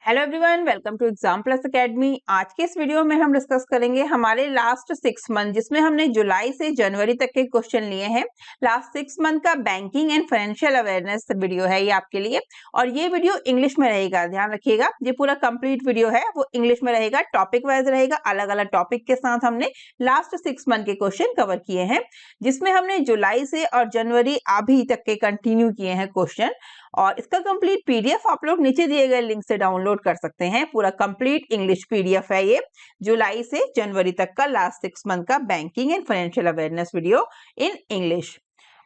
Hello everyone, welcome to Exam Plus Academy. आज के इस वीडियो में हम डिस्कस करेंगे हमारे लास्ट 6 मंथ, जिसमें हमने जुलाई से जनवरी तक के क्वेश्चन लिए हैं। लास्ट 6 मंथ का banking and financial awareness video है ये आपके लिए, और ये वीडियो इंग्लिश में रहेगा। ध्यान रखिएगा, ये पूरा कंप्लीट वीडियो है वो इंग्लिश में रहेगा, टॉपिक वाइज रहेगा। अलग अलग टॉपिक के साथ हमने लास्ट 6 मंथ के क्वेश्चन कवर किए हैं, जिसमें हमने जुलाई से और जनवरी अभी तक के कंटिन्यू किए हैं क्वेश्चन। और इसका कंप्लीट पीडीएफ आप लोग नीचे दिए गए लिंक से डाउनलोड कर सकते हैं। पूरा कंप्लीट इंग्लिश पीडीएफ है ये, जुलाई से जनवरी तक का लास्ट 6 मंथ का banking and financial awareness video in English.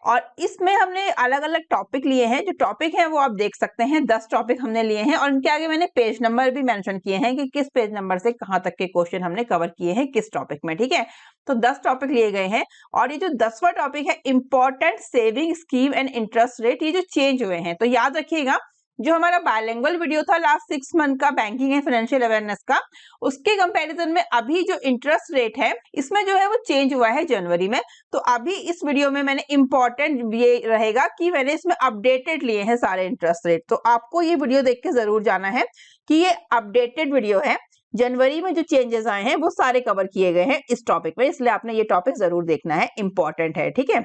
और इसमें हमने अलग अलग टॉपिक लिए हैं। जो टॉपिक है वो आप देख सकते हैं, 10 टॉपिक हमने लिए हैं, और इनके आगे मैंने पेज नंबर भी मेंशन किए हैं कि किस पेज नंबर से कहां तक के क्वेश्चन हमने कवर किए हैं किस टॉपिक में। ठीक है, तो 10 टॉपिक लिए गए हैं। और ये जो 10वां टॉपिक है, important saving scheme and interest rate, ये जो चेंज हुए हैं, तो याद रखिएगा जो हमारा बायलिंगुअल वीडियो था लास्ट 6 मंथ का बैंकिंग एंड फाइनेंशियल अवेयरनेस का, उसके कंपैरिजन में अभी जो इंटरेस्ट रेट है इसमें जो है वो चेंज हुआ है जनवरी में। तो अभी इस वीडियो में मैंने इंपॉर्टेंट ये रहेगा कि मैंने इसमें अपडेटेड लिए हैं सारे इंटरेस्ट रेट। तो आपको ये वीडियो देख के जरूर जाना है कि ये अपडेटेड वीडियो है। जनवरी में जो चेंजेस आए हैं वो सारे कवर किए गए हैं इस टॉपिक में, इसलिए आपने ये टॉपिक जरूर देखना है, इंपॉर्टेंट है। ठीक है,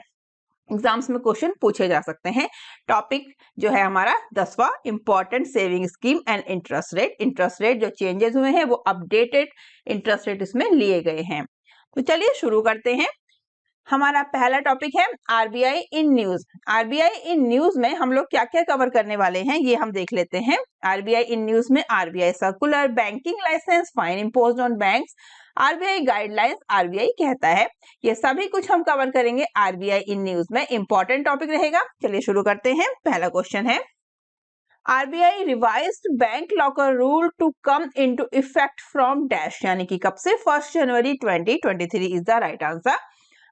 एग्जाम्स में क्वेश्चन पूछे जा सकते हैं। टॉपिक जो है हमारा 10वां, important saving scheme and interest rate. Interest rate जो चेंजेस हुए हैं वो अपडेटेड इंटरेस्ट रेट इसमें लिए गए हैं। तो चलिए शुरू करते हैं। हमारा पहला टॉपिक है RBI in news. RBI in news में हम लोग क्या क्या कवर करने वाले हैं ये हम देख लेते हैं। आरबीआई इन न्यूज में RBI circular, banking licence, fine imposed on banks, RBI guidelines, RBI कहता है, ये सभी कुछ हम कवर करेंगे आरबीआई इन न्यूज में। इंपॉर्टेंट टॉपिक रहेगा। चलिए शुरू करते हैं। पहला क्वेश्चन है, RBI revised bank locker rule to come into effect from dash, यानी कि कब से? 1 January 2023 is the right answer.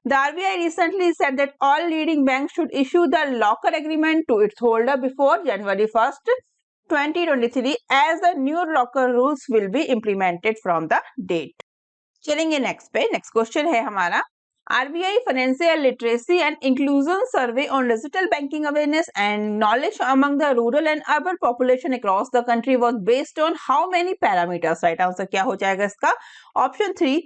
The RBI recently said that all leading banks should issue the locker agreement to its holder before January 1st, 2023, as the new locker rules will be implemented from the date. चलेंगे next पे। Next question है हमारा, RBI Financial Literacy and Inclusion Survey on Digital Banking Awareness and Knowledge among the rural and urban population across the country was based on how many parameters? Right answer क्या हो जाएगा इसका? Option 3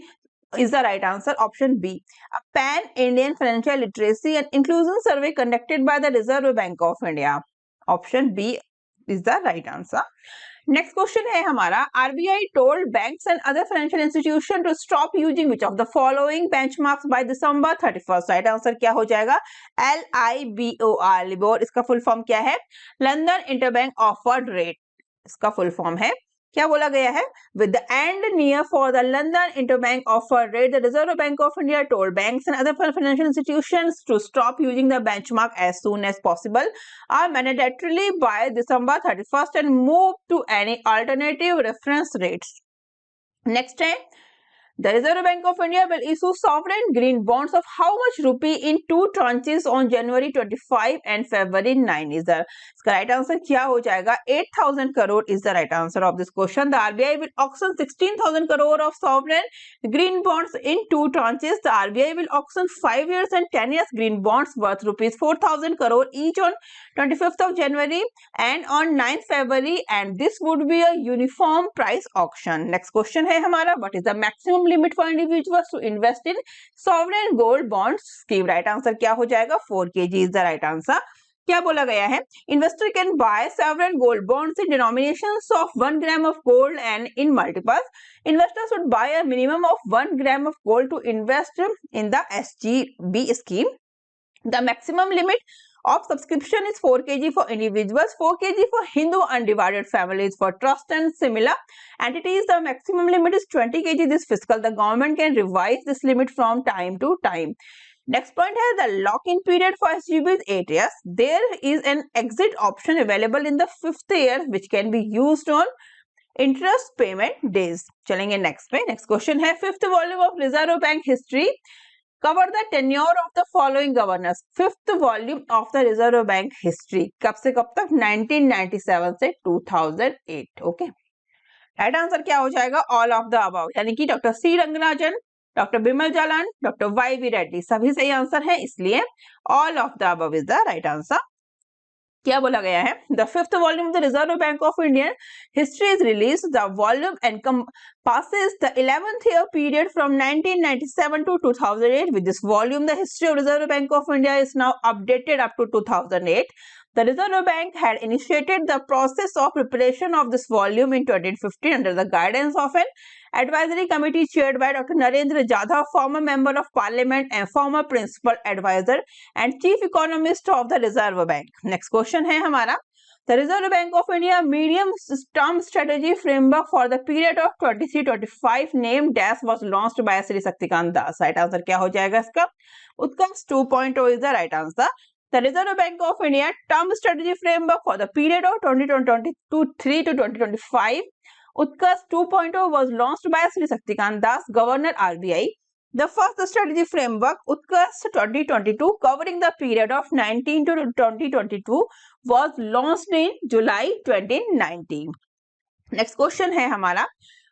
is the right answer, option B. A pan-Indian financial literacy and inclusion survey conducted by the Reserve Bank of India. Option B is the right answer. Next question है हमारा, RBI told banks and other financial institutions to stop using which of the following benchmarks by December 31st? Right answer क्या हो जाएगा? LIBOR, LIBOR इसका full form क्या है? London interbank offered rate, इसका full form है। क्या बोला गया है? With the end near for the London interbank offer rate, the Reserve Bank of India told banks and other financial institutions to stop using the benchmark as soon as possible, are mandatorily by December 31st, and move to any alternative reference rates. Next है, the Reserve Bank of India will issue sovereign green bonds of how much rupee in 2 tranches on January 25 and February 9 is the इसका right answer क्या हो जाएगा? 8,000 crore is the right answer of this question. The RBI will auction 16,000 crore of sovereign green bonds in 2 tranches. The RBI will auction 5 years and 10 years green bonds worth rupees 4,000 crore each on 25th of January and on 9th February, and this would be a uniform price auction. Next question है हमारा, what is the maximum limit for individuals to invest in sovereign gold bonds scheme? Right answer क्या हो जाएगा? 4 kg is the right answer. क्या बोला गया है? Investor can buy sovereign gold bonds in denominations of 1 gram of gold and in multiples. Investors should buy a minimum of 1 gram of gold to invest in the SGB scheme. The maximum limit of subscription is 4 kg for individuals, 4 kg for Hindu undivided families, for trust and similar entities. The maximum limit is 20 kg this fiscal. The government can revise this limit from time to time. Next point है, the lock-in period for SGB is 8 years. There is an exit option available in the 5th year which can be used on interest payment days. चलेंगे next पे। Next question है, 5th volume of Reserve Bank history cover the tenure of the following governors. 5th volume of the Reserve Bank history कब से कब तक? 1997 से 2008. Okay, right answer क्या हो जाएगा? ऑल ऑफ द अबव, यानी कि doctor C Rangarajan, doctor Bimal Jalan, doctor Y V Reddy, सभी सही आंसर है, इसलिए all of the above is the right answer. क्या बोला गया है? The fifth volume of the Reserve Bank of Indian history is release. The volume encompasses the 11th year period from 1997 to 2008. With this volume, the history of Reserve Bank of India is now updated up to 2008. The Reserve Bank had initiated the process of preparation of this volume in 2015 under the guidance of an advisory committee chaired by Dr. Narendra Jadhav, former member of parliament and former principal advisor and chief economist of the Reserve Bank. Next question है हमारा, the Reserve Bank of India medium term strategy framework for the period of 23-25 named dash was launched by Sri Saktikant Das. Right answer क्या हो जाएगा इसका? Utkarsh 2.0 is the right answer. The Reserve Bank of India term strategy framework for the period of 2023 to 2025, Utkarsh 2.0 was launched by Sri Saktikant Das, Governor RBI. The first strategy framework, Utkarsh 2022, covering the period of 19 to 2022, was launched in July 2019. Next question है हमारा,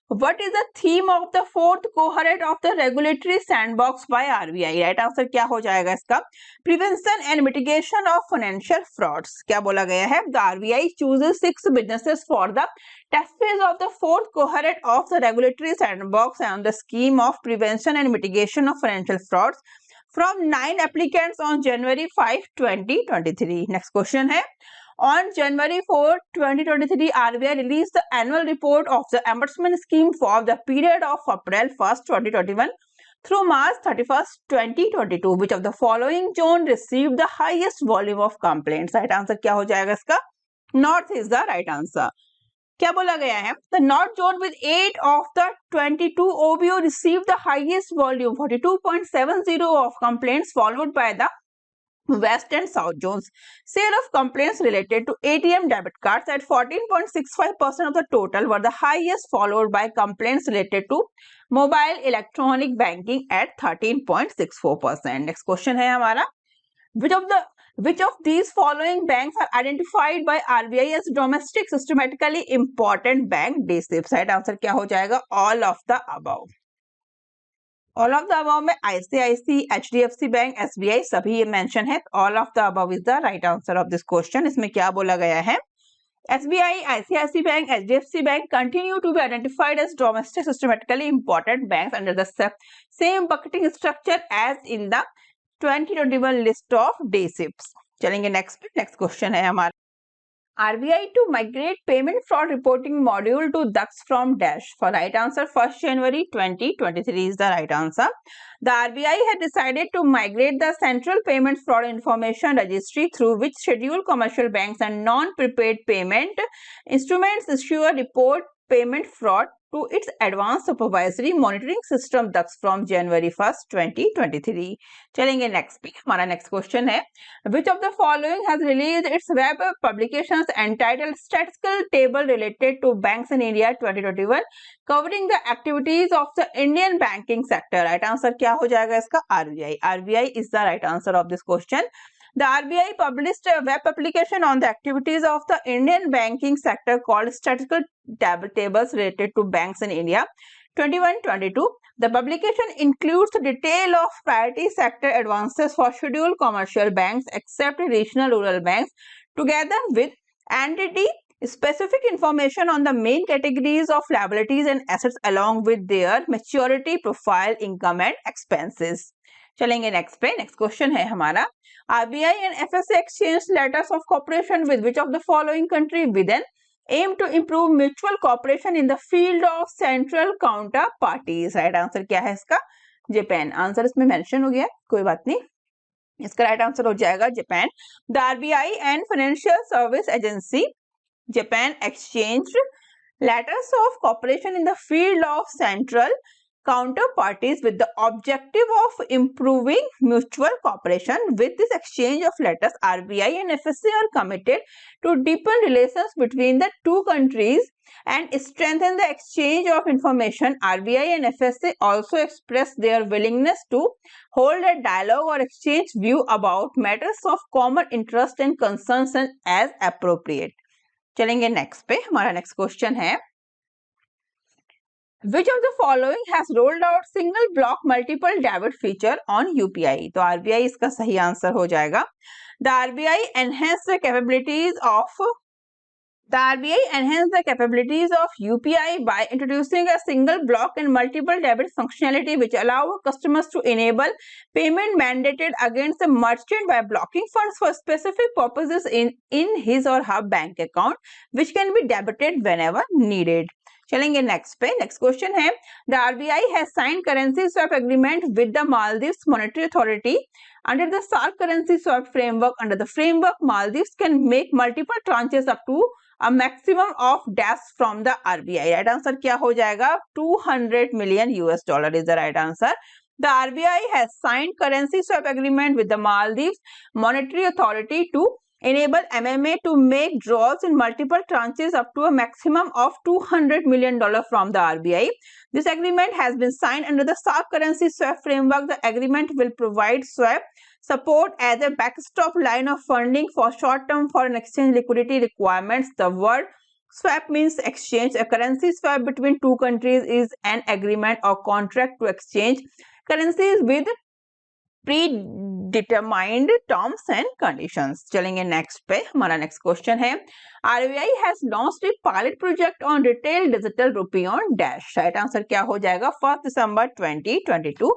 what is the theme of the fourth cohort of the regulatory sandbox by RBI? Right answer क्या हो जाएगा इसका? Prevention and mitigation of financial frauds. क्या बोला गया है? The RBI chooses 6 businesses for the test phase of the fourth cohort of the regulatory sandbox and the scheme of prevention and mitigation of financial frauds from 9 applicants on January 5, 2023. Next question है, on January 4, 2023, RBI released the annual report of the ombudsman scheme for the period of April 1, 2021 through March 31, 2022. Which of the following zone received the highest volume of complaints? Right answer क्या हो जाएगा इसका? North is the right answer. क्या बोला गया है? The North zone with 8 of the 22 OBO received the highest volume, 42.70 of complaints, followed by the West and South zones. Share of complaints related to ATM debit cards at 14.65% of the total were the highest, followed by complaints related to mobile electronic banking at 13.64%. Next question है हमारा, which of these following banks are identified by RBI as domestic systematically important bank DSIBs? Right answer क्या हो जाएगा? All of the above. All of the above में ICICI, HDFC bank, SBI सभी ये mention है. All of the above is the right answer of this question. इसमें क्या बोला गया है? SBI, ICICI bank, HDFC bank continue to be identified as domestic systematically important banks under the same bucketing structure as in the 2021 list of DSIBs. चलेंगे next question है हमारा, RBI to migrate payment fraud reporting module to DUX from dash. For right answer, 1st January 2023 is the right answer. The RBI had decided to migrate the Central Payment Fraud Information Registry, through which scheduled commercial banks and non-prepaid payment instruments issue a report payment fraud, to its advanced supervisory monitoring system DUX from January 1st, 2023. चलेंगे next पे. हमारा next question है, which of the following has released its web publications entitled Statistical Table Related to Banks in India 2021 covering the activities of the Indian banking sector? Right answer क्या हो जाएगा इसका? RBI. RBI is the right answer of this question. The RBI published a web application on the activities of the Indian banking sector called Statistical Tables Related to Banks in India 21-22. The publication includes detail of priority sector advances for scheduled commercial banks except regional rural banks, together with entity specific information on the main categories of liabilities and assets along with their maturity profile, income and expenses. चलेंगे next पे. Next question है हमारा, RBI and FSA exchanged letters of cooperation with which of the following country with an aim to improve mutual cooperation in the field of central counterparties? Right answer क्या है इसका? Japan. Answer इसमें mention हो गया, कोई बात नहीं, इसका राइट आंसर हो जाएगा Japan. The RBI and Financial Service Agency Japan exchanged letters of cooperation in the field of central counterparties with the objective of improving mutual cooperation. With this exchange of letters, RBI and FSA are committed to deepen relations between the two countries and strengthen the exchange of information. RBI and FSA also express their willingness to hold a dialogue or exchange view about matters of common interest and concerns as appropriate. चलेंगे next पे. हमारा next question है, Which of the following has rolled out single block multiple debit feature on UPI? तो RBI इसका सही आंसर हो जाएगा. The RBI enhanced the capabilities of UPI by introducing a single block and multiple debit functionality which allow customers to enable payment mandated against the merchant by blocking funds for specific purposes in his or her bank account, which can be debited whenever needed. चलेंगे next पे. Next question है, the RBI has sign currency swap agreement with the Maldives monetary authority under the SARC currency swap framework. Under the framework, Maldives can make multiple tranches up to a maximum of dash from the RBI. Right answer क्या हो जाएगा? 200 million US dollar is the right answer. The RBI has signed currency swap agreement with the Maldives Monetary Authority to enable MMA to make draws in multiple tranches up to a maximum of $200 million from the RBI. This agreement has been signed under the SARC currency swap framework. The agreement will provide swap support as a backstop line of funding for short-term foreign exchange liquidity requirements. The word swap means exchange. A currency swap between two countries is an agreement or contract to exchange currencies with predetermined terms and conditions. चलेंगे next पे. हमारा next question है, RBI has launched a pilot project on retail digital rupee on dash. Right answer क्या हो जाएगा? 1 December 2022.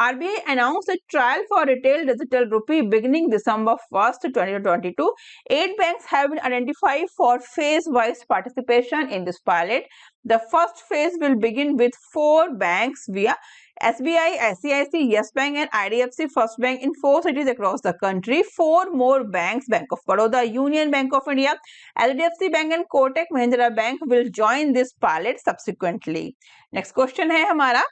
RBI announced a trial for retail digital rupee beginning December 1st, 2022. 8 banks have been identified for phase-wise participation in this pilot. The first phase will begin with 4 banks via SBI, ICICI, Yes Bank and IDFC First Bank in 4 cities across the country. 4 more banks, Bank of Baroda, Union Bank of India, HDFC Bank and Kotak Mahindra Bank will join this pilot subsequently. Next question है हमारा,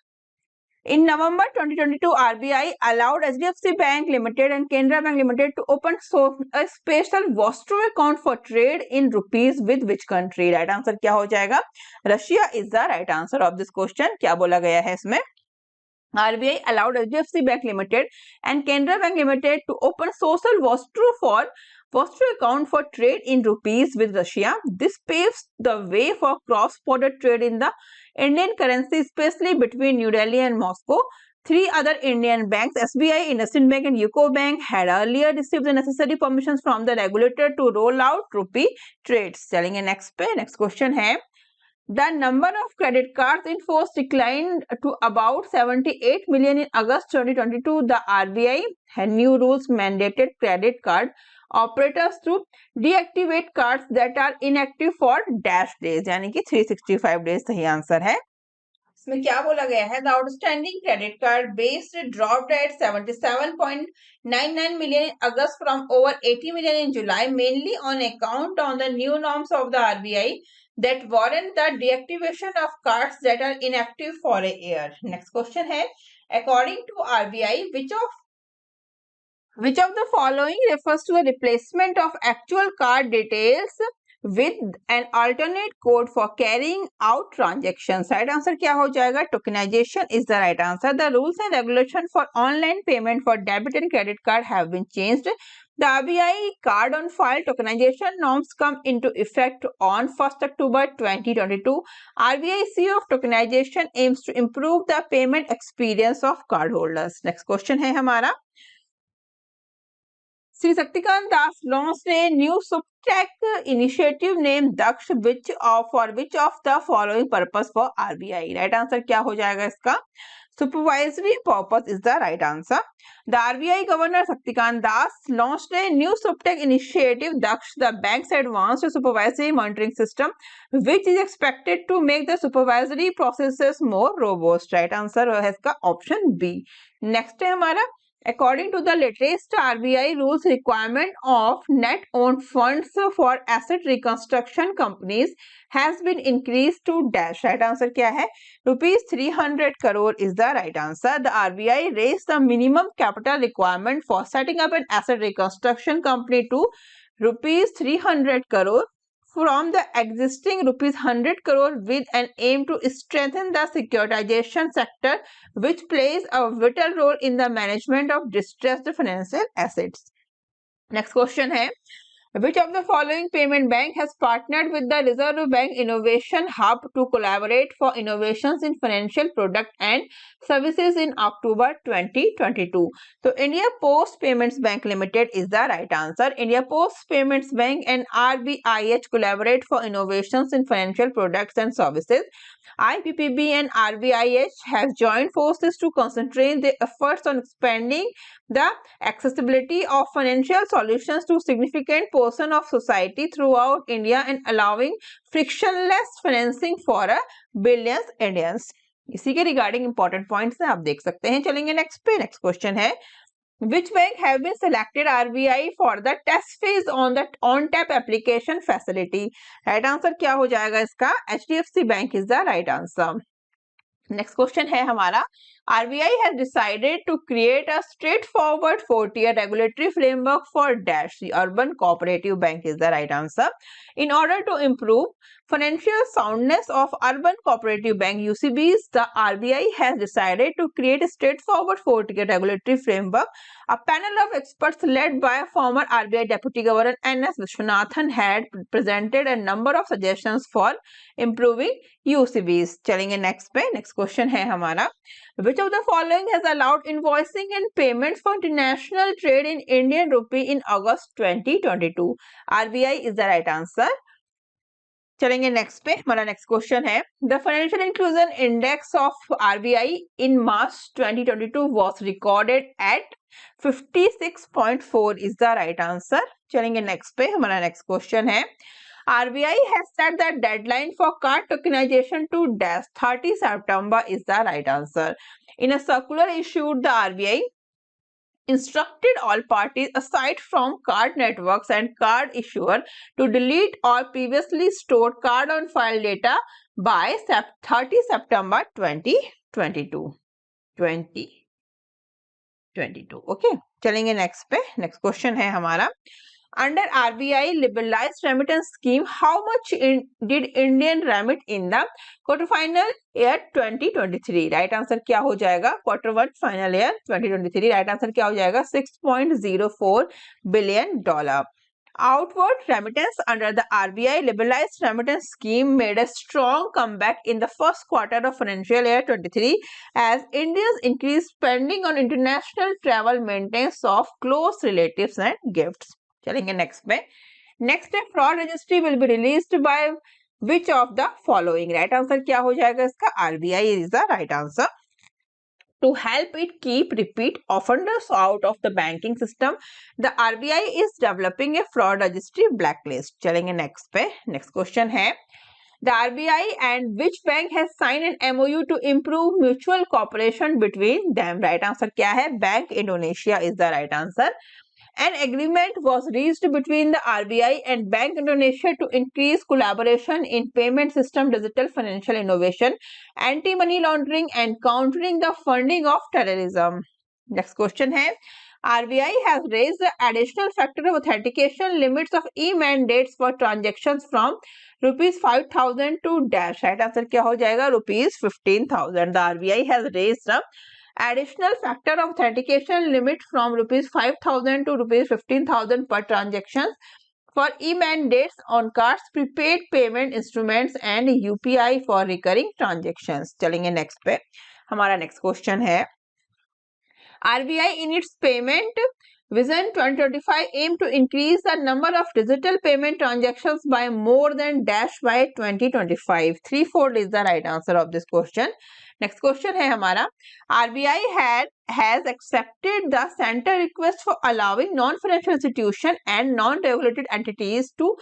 in November 2022, RBI allowed HDFC Bank Limited and Canara Bank Limited to open a special Vostro account for trade in rupees with which country? Right answer क्या हो जाएगा? Russia is the right answer of this question. क्या बोला गया है इसमें? RBI allowed HDFC Bank Limited and Canara Bank Limited to open social Vostro account for trade in rupees with Russia. This paves the way for cross-border trade in the Indian currency, especially between New Delhi and Moscow. 3 other Indian banks, SBI, IndusInd Bank and UCO Bank, had earlier received the necessary permissions from the regulator to roll out rupee trades. चलेंगे next पे. Next question है, the number of credit cards in force declined to about 78 million in August 2022. The RBI had new rules mandated credit card operators to deactivate cards that are inactive for dash days, यानी कि 365 days सही answer है. इसमें क्या बोला गया है? The outstanding credit card base dropped at 77.99 million in August from over 80 million in July, mainly on account of the new norms of the RBI that warrant the deactivation of cards that are inactive for a year. Next question है, according to RBI, which of the following refers to the replacement of actual card details with an alternate code for carrying out transactions? Right answer क्या हो जाएगा? Tokenization is the right answer. The rules and regulations for online payment for debit and credit card have been changed. The RBI card on file tokenization norms come into effect on 1st October 2022. RBI CEO of tokenization aims to improve the payment experience of cardholders. Next question है हमारा, Sri Saktikant Das launched a new SupTech initiative named Daksh, for which of the following purpose for RBI? Right answer क्या हो जाएगा इसका? Supervisory purpose is the right answer. The RBI Governor Saktikant Das launched a new SupTech initiative, Daksh, the bank's advanced supervisory monitoring system, which is expected to make the supervisory processes more robust. Right answer है इसका option B. Next है हमारा, according to the latest RBI rules, requirement of net owned funds for asset reconstruction companies has been increased to dash. Right answer क्या है? Rupees 300 crore is the right answer. The RBI raised the minimum capital requirement for setting up an asset reconstruction company to rupees 300 crore from the existing rupees 100 crore with an aim to strengthen the securitization sector, which plays a vital role in the management of distressed financial assets. Next question है, Which of the following payment bank has partnered with the Reserve Bank Innovation Hub to collaborate for innovations in financial product and services in October 2022? So India Post Payments Bank Limited is the right answer. India Post Payments Bank and RBIH collaborate for innovations in financial products and services. IPPB and RBIH have joined forces to concentrate their efforts on expanding the accessibility of financial solutions to significant portion of society throughout India and allowing frictionless financing for billions Indians. इसी के regarding important points हैं, आप देख सकते हैं. चलेंगे next पे. Next question है, which bank have been selected RBI for the test phase on the on-tap application facility? Right answer क्या हो जाएगा इसका? HDFC bank is the right answer. Next question है हमारा, RBI has decided to create a straightforward 4-tier regulatory framework for dash the urban cooperative bank is the right answer. In order to improve financial soundness of urban cooperative bank UCBs, the RBI has decided to create a straightforward 4-tier regulatory framework. A panel of experts led by former RBI Deputy Governor N.S. Vishwanathan had presented a number of suggestions for improving UCBs. चलेंगे next पे. Next question है हमारा, which of the following has allowed invoicing and payments for international trade in Indian rupee in August 2022? RBI is the right answer. चलेंगे next पे. हमारा next question है, the financial inclusion index of RBI in March 2022 was recorded at 56.4 is the right answer. चलेंगे next पे. हमारा next question है, RBI has set the deadline for card tokenization to dash 30 September is the right answer. In a circular issued, the RBI instructed all parties aside from card networks and card issuer to delete all previously stored card on file data by 30 September 2022. Okay. चलेंगे next पे. Next question है हमारा, under RBI liberalized remittance scheme, how much did Indian remit in the quarter final year 2023? Right answer क्या हो जाएगा? Quarter one final year 2023. Right answer क्या हो जाएगा? $6.04 billion. Outward remittance under the RBI liberalized remittance scheme made a strong comeback in the first quarter of financial year 23 as Indians increased spending on international travel, maintenance of close relatives and gifts. चलेंगे next में. Next है, fraud registry will be released by which of the following? Right answer क्या हो जाएगा इसका? RBI is the right answer. To help it keep repeat offenders out of the banking system, the RBI is developing a fraud registry blacklist. चलेंगे next पे. Next question है, the RBI and which bank has signed an MOU to improve mutual cooperation between them? Right answer क्या है? Bank Indonesia is the right answer. An agreement was reached between the RBI and Bank Indonesia to increase collaboration in payment system, digital financial innovation, anti-money laundering, and countering the funding of terrorism. Next question है, RBI has raised the additional factor of authentication limits of e-mandates for transactions from rupees 5,000 to dash. Right answer क्या हो जाएगा? rupees 15,000. The RBI has raised the additional factor of authentication limit from rupees 5,000 to rupees 15,000 per transactions for e-mandates on cards, prepaid payment instruments and UPI for recurring transactions. चलेंगे next पे. हमारा next question है, RBI in its payment Vision 2025 aim to increase the number of digital payment transactions by more than dash by 2025. 3/4 is the right answer of this question. Next question है हमारा, RBI has accepted the center request for allowing non-financial institution and non-regulated entities to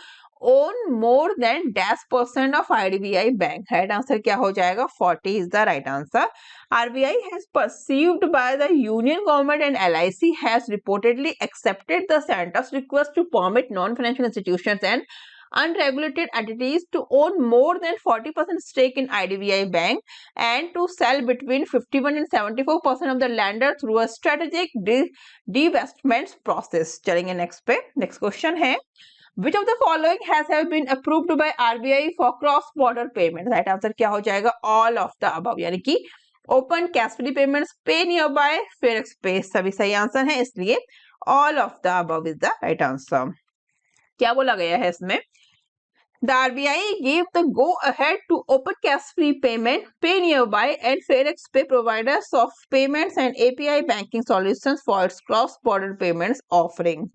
own more than -% of IDBI bank. Right answer क्या हो जाएगा? 40 is the right answer. RBI has perceived by the Union government and LIC has reportedly accepted the center's request to permit non-financial institutions and unregulated entities to own more than 40% stake in IDBI bank and to sell between 51 and 74% of the lender through a strategic divestment process. चलेंगे next पे. Next question है, which of the following has been approved by RBI for cross border payment? Right answer क्या हो जाएगा? all of the above. यानी कि open, cash free payments, पे near by, fair express सभी सही आंसर है, इसलिए all of the above is the right answer. क्या बोला गया है इसमें? The RBI gave the go-ahead to open cash-free payment, Pay Nearby, and FairX Pay providers of payments and API banking solutions for its cross-border payments offering.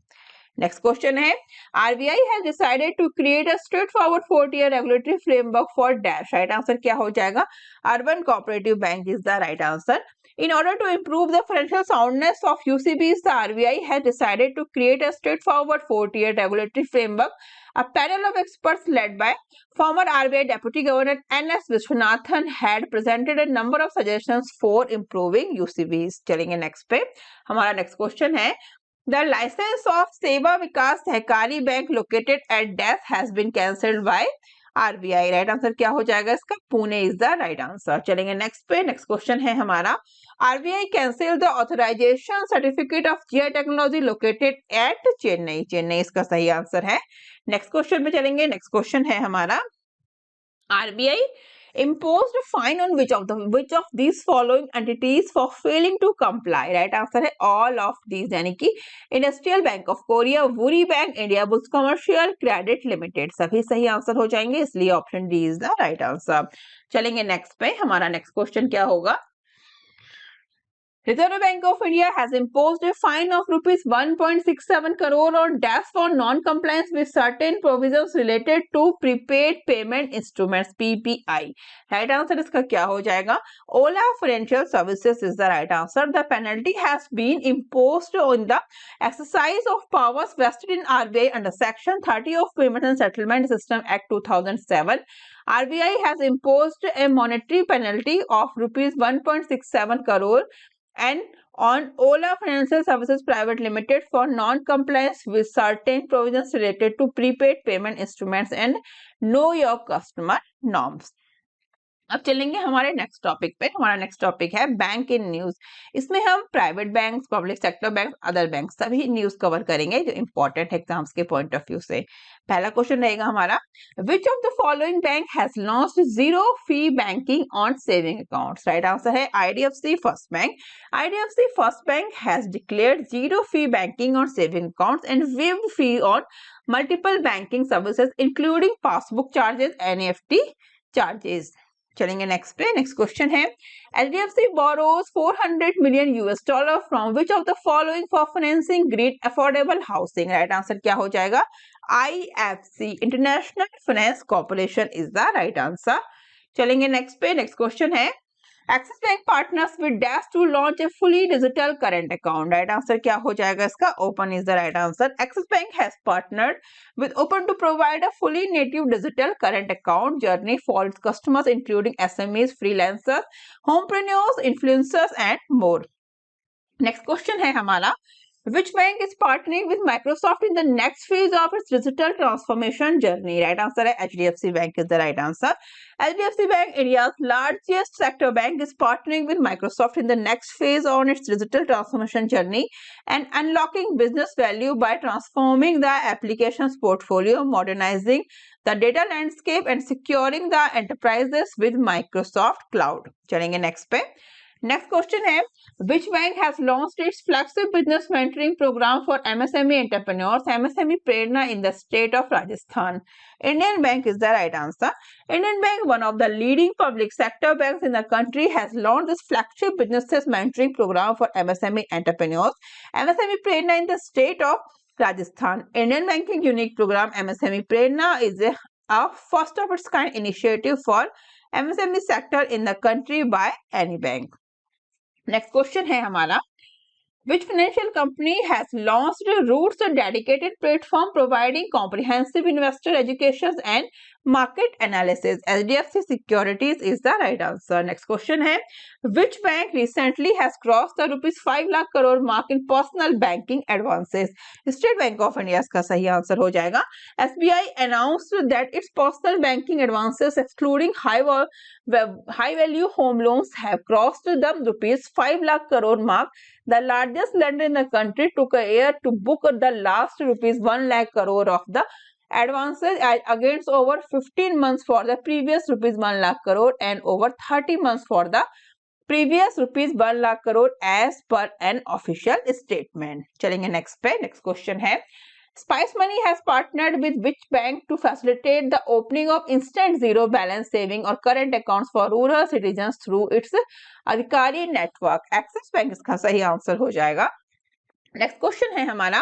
Next question है, RBI has decided to create a straightforward 4-tier regulatory framework for Dash. Right answer क्या हो जाएगा? Urban Cooperative Bank is the right answer. In order to improve the financial soundness of UCBs, the RBI has decided to create a straightforward 4-tier regulatory framework. A panel of experts led by former RBI Deputy Governor N.S. Viswanathan had presented a number of suggestions for improving UCBs. चलेंगे next पे. हमारा next question है, the license of Seva Vikas Sehkari Bank located at Dash has been cancelled by RBI. Right answer क्या हो जाएगा इसका? Pune is the right answer. चलेंगे next पे. नेक्स्ट क्वेश्चन है हमारा, RBI cancelled the authorization certificate of GI technology located at Chennai. Chennai इसका सही आंसर है. नेक्स्ट क्वेश्चन पे चलेंगे. नेक्स्ट क्वेश्चन है हमारा, RBI imposed fine on which of these following entities for failing to comply. Right answer है all of these, यानी कि industrial bank of Korea, Woori bank, Indiabulls commercial credit limited, सभी सही आंसर हो जाएंगे, इसलिए option D is the right answer. चलेंगे नेक्स्ट पे. हमारा नेक्स्ट क्वेश्चन क्या होगा? Reserve Bank of India has imposed a fine of rupees 1.67 crore on Dash for non-compliance with certain provisions related to prepaid payment instruments (PPI). Right answer इसका क्या हो जाएगा? Ola Financial Services is the right answer. The penalty has been imposed on the exercise of powers vested in RBI under Section 30 of Payment and Settlement System Act 2007. RBI has imposed a monetary penalty of rupees 1.67 crore and on Ola Financial Services Private Limited for non-compliance with certain provisions related to prepaid payment instruments and know your customer norms. अब चलेंगे हमारे next topic पे. हमारा next topic है bank in news. इसमें हम private bank, public sector bank, other bank सभी news cover करेंगे जो इंपॉर्टेंट है एग्जाम्स के पॉइंट ऑफ व्यू से. पहला क्वेश्चन रहेगा हमारा, विच of the following bank has launched zero fee banking on saving accounts. Right answer है IDFC first bank. IDFC first bank has declared zero fee banking on saving accounts and waived fee on multiple banking services including passbook charges, NEFT charges. चलेंगे next पे. Next question है, HDFC borrows $400 million from which of the following for financing green affordable housing. Right answer क्या हो जाएगा? IFC international finance corporation is the right answer. चलेंगे next पे. Next question है, Axis Bank partners with Dash to launch a fully digital current account. Right answer क्या हो जाएगा इसका? Open is the right answer. Axis Bank has partnered with Open to provide a fully native digital current account journey for its customers, including SMEs, freelancers, homepreneurs, influencers, and more. Next question है हमारा, which bank is partnering with Microsoft in the next phase of its digital transformation journey? Right answer है HDFC Bank is the right answer. HDFC Bank, India's largest sector bank, is partnering with Microsoft in the next phase on its digital transformation journey and unlocking business value by transforming the applications portfolio, modernizing the data landscape and securing the enterprises with Microsoft Cloud. चलेंगे next पे. Next question है, which bank has launched its flagship business mentoring program for MSME entrepreneurs, MSME Prerna, in the state of Rajasthan? Indian Bank is the right answer. Indian Bank, one of the leading public sector banks in the country, has launched this flagship business mentoring program for MSME entrepreneurs, MSME Prerna, in the state of Rajasthan. Indian Bank's unique program MSME Prerna is a first of its kind initiative for MSME sector in the country by any bank. Next question है हमारा, which financial company has launched Roots, a dedicated platform providing comprehensive investor education and market analysis? HDFC Securities is the right answer. Next question है, which bank recently has crossed the rupees 5 lakh crore mark in personal banking advances? State Bank of India इसका सही आंसर हो जाएगा. SBI announced that its personal banking advances excluding high value home loans have crossed the rupees 5 lakh crore mark. The largest lender in the country took a year to book the last rupees 1 lakh crore of the advances against over 15 months for the previous rupees 1 lakh crore and over 30 months for the previous rupees 1 lakh crore as per an official statement. चलेंगे next पे. Next question है, Spice Money has partnered with which bank to facilitate the opening of instant zero balance saving or current accounts for rural citizens through its अधिकारी network? Axis Bank इसका सही आंसर हो जाएगा. Next question है हमारा,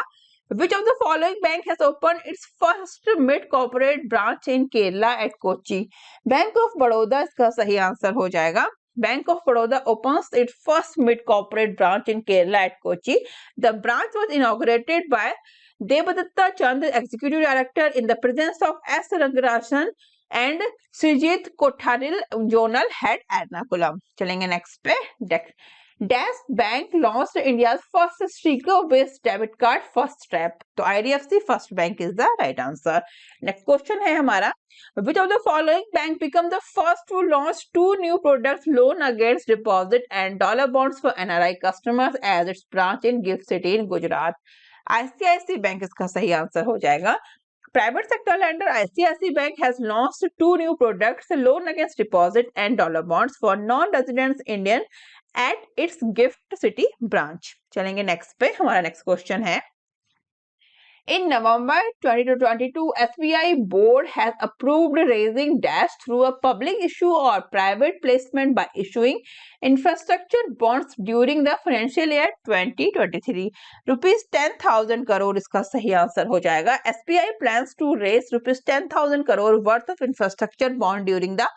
which of the following bank has opened its first mid corporate branch in Kerala at Kochi? Bank of Baroda इसका सही आंसर हो जाएगा. Bank of Baroda opens its first mid corporate branch in Kerala at Kochi. The branch was inaugurated by Devadatta Chand, Executive Director, in the presence of S. Rangarajan and Srijit Kotharil, Zonal Head, Ernakulam. चलेंगे next पे. Dash Bank launched India's first sticker-based debit card, First Step. तो IDFC First Bank is the right answer. Next question है हमारा, which of the following bank become the first to launch two new products, loan against deposit and dollar bonds for NRI customers as its branch in Gift City in Gujarat? ICICI Bank इसका सही आंसर हो जाएगा. Private sector lender ICICI Bank has launched two new products, loan against deposit and dollar bonds for non-residents Indian at its Gift City branch. चलेंगे next पे. हमारा next question है, in November 2022, SBI board has approved raising dash through a public issue or private placement by issuing infrastructure bonds during the financial year 2023. Rupees 10,000 crore इसका सही आंसर हो जाएगा. SBI plans to raise rupees 10,000 crore worth of infrastructure bond during the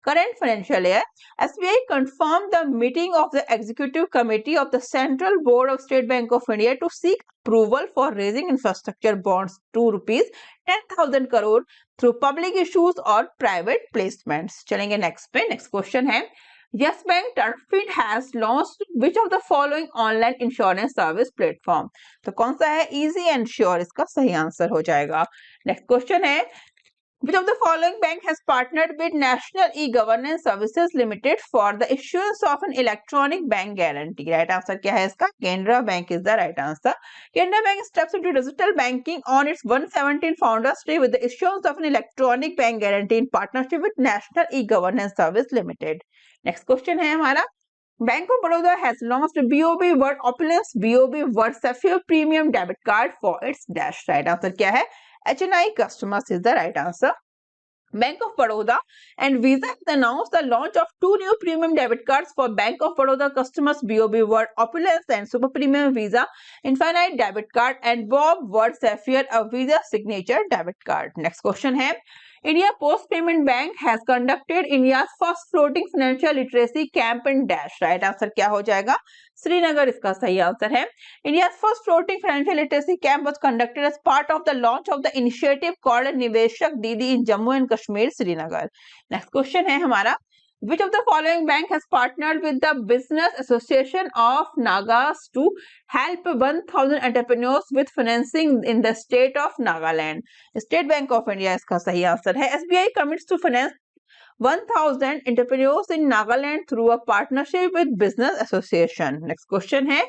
current financial year. SBI confirmed the meeting of the executive committee of the Central Board of State Bank of India to seek approval for raising infrastructure bonds to rupees 10,000 crore through public issues or private placements. चलेंगे next पे. Next question है, Yes Bank TurfFeed has launched which of the following online insurance service platform? तो कौन सा है? Easy and Sure इसका सही आंसर हो जाएगा. Next question है, which of the following bank has partnered with National E-Governance Services Limited for the issuance of an electronic bank guarantee? Right answer क्या है इसका? Canara Bank is the right answer. Canara Bank steps into digital banking on its 117th Founders Day with the issuance of an electronic bank guarantee in partnership with National E-Governance Service Limited. Next question है हमारा, Bank of Baroda has launched BOB World Opulence BOB World Sapphire Premium Debit Card for its dash. Right answer क्या है? HNI customers is the right answer. Bank of Baroda and Visa has announced the launch of two new premium debit cards for Bank of Baroda customers, BOB World Opulence and Super Premium Visa Infinite Debit Card and Bob World Sapphire, a Visa Signature Debit Card. Next question है, India Post Payment Bank has conducted India's first floating financial literacy camp in dash. Right answer क्या हो जाएगा? श्रीनगर इसका सही answer है. India's first floating financial literacy camp was conducted as part of the launch of the initiative called Niveshak Didi in Jammu and Kashmir, Srinagar. Next question है हमारा, which of the following bank has partnered with the Business Association of Nagas to help 1,000 entrepreneurs with financing in the state of Nagaland? State Bank of India इसका सही answer है. SBI commits to finance 1,000 entrepreneurs in Nagaland through a partnership with Business Association. Next question है,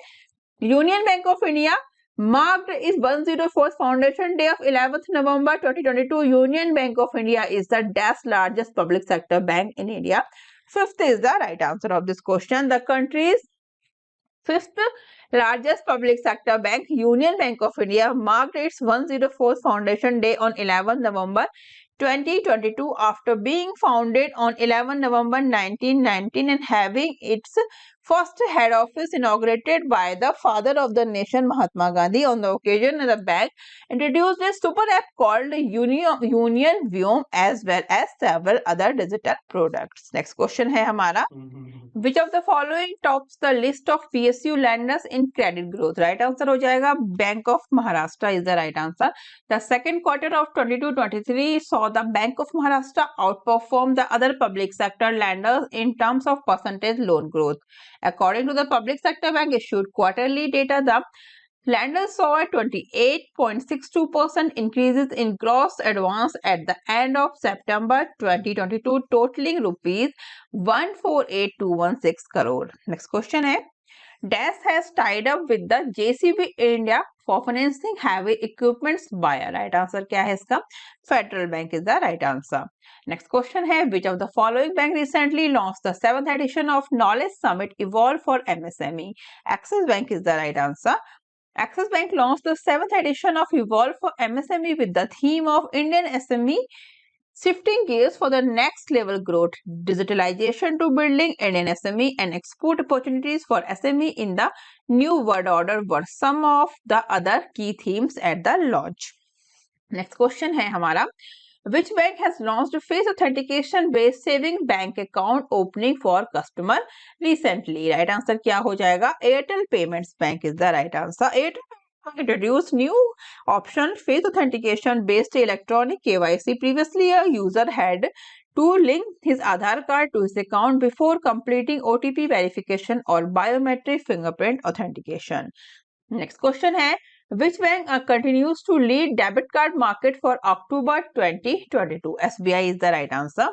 Union Bank of India marked its 104th Foundation Day of 11th November 2022. Union Bank of India is the largest public sector bank in India. Fifth is the right answer of this question. The country's fifth largest public sector bank, Union Bank of India, marked its 104th Foundation Day on 11 November 2022 after being founded on 11 November 1919 and having its first head office inaugurated by the father of the nation Mahatma Gandhi. On the occasion, the bank introduced a super app called Union Vyom as well as several other digital products. Next question है हमारा, which of the following tops the list of PSU lenders in credit growth? Right answer हो जाएगा Bank of Maharashtra is the right answer. The second quarter of 22-23 saw the Bank of Maharashtra outperform the other public sector lenders in terms of percentage loan growth. According to the public sector bank issued quarterly data, the lenders saw a 28.62% increases in gross advance at the end of September 2022, totaling rupees 148,216 crore. Next question है, DAS has tied up with the JCB India for financing heavy equipments buyer. Right answer क्या है इसका? Federal Bank is the right answer. Next question है, which of the following bank recently launched the 7th edition of Knowledge Summit Evolve for MSME? Axis Bank is the right answer. Axis Bank launched the 7th edition of Evolve for MSME with the theme of Indian SME shifting gears for the next level growth, digitalization to building Indian SME and export opportunities for SME in the new world order were some of the other key themes at the launch. Next question है हमारा, which bank has launched face authentication based saving bank account opening for customer recently? Right answer क्या हो जाएगा? Airtel Payments Bank is the right answer. Airtel introduced new option face authentication based electronic KYC. Previously, a user had to link his Aadhaar card to his account before completing OTP verification or biometric fingerprint authentication. Next question है, which bank continues to lead debit card market for October 2022? SBI is the right answer.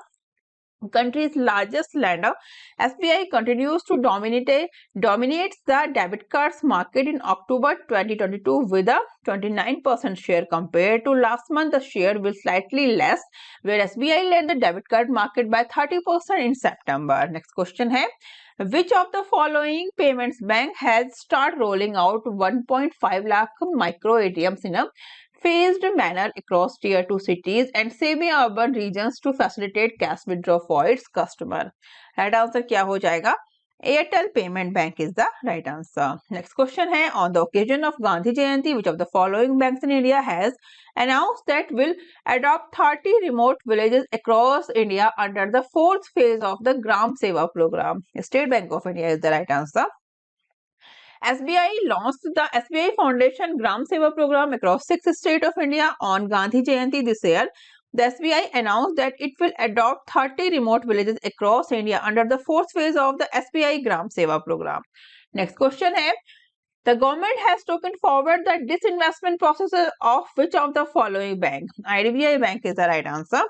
Country's largest lender, SBI continues to dominates the debit cards market in October 2022 with a 29% share. Compared to last month, the share was slightly less, where SBI led the debit card market by 30% in September. Next question है, which of the following payments bank has started rolling out 1.5 lakh micro ATMs in a phased manner across tier 2 cities and semi-urban regions to facilitate cash withdrawal for its customer? Right answer क्या हो जाएगा? Airtel Payment Bank is the right answer. Next question है, on the occasion of Gandhi Jayanti, which of the following banks in India has announced that will adopt 30 remote villages across India under the 4th phase of the Gram Seva program? State Bank of India is the right answer. SBI launched the SBI Foundation Gram Seva program across 6 states of India on Gandhi Jayanti this year. The SBI announced that it will adopt 30 remote villages across India under the 4th phase of the SBI Gram Seva program. Next question है, the government has taken forward the disinvestment process of which of the following bank? IDBI Bank is the right answer.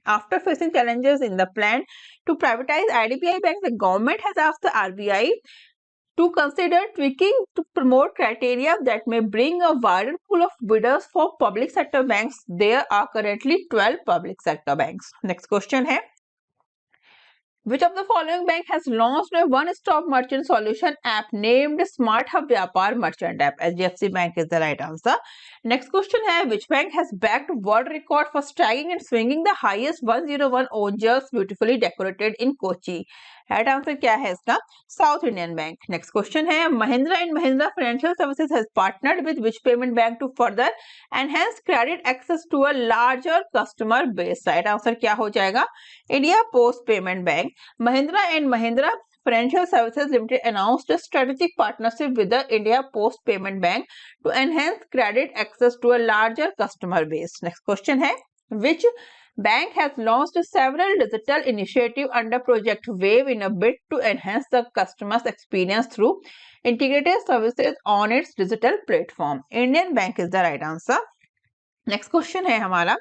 After facing challenges in the plan to privatize IDBI Bank, the government has asked the RBI to consider tweaking to promote criteria that may bring a wider pool of bidders for public sector banks. There are currently 12 public sector banks. Next question है, which of the following bank has launched a one-stop merchant solution app named Smart Hub Vyapar Merchant App? HDFC Bank is the right answer. Next question है, which bank has backed world record for stacking and swinging the highest 101 oranges beautifully decorated in Kochi? Right answer क्या है इसका? South Indian Bank. Next question है, Mahindra & Mahindra Financial Services has partnered with which payment bank to further enhance credit access to a larger customer base? Right answer क्या हो जाएगा? India Post Payment Bank. Mahindra & Mahindra Financial Services Limited announced a strategic partnership with the India Post Payment Bank to enhance credit access to a larger customer base. Next question है, which bank has launched several digital initiatives under Project Wave in a bid to enhance the customer's experience through integrated services on its digital platform? Indian Bank is the right answer. Next question है हमारा,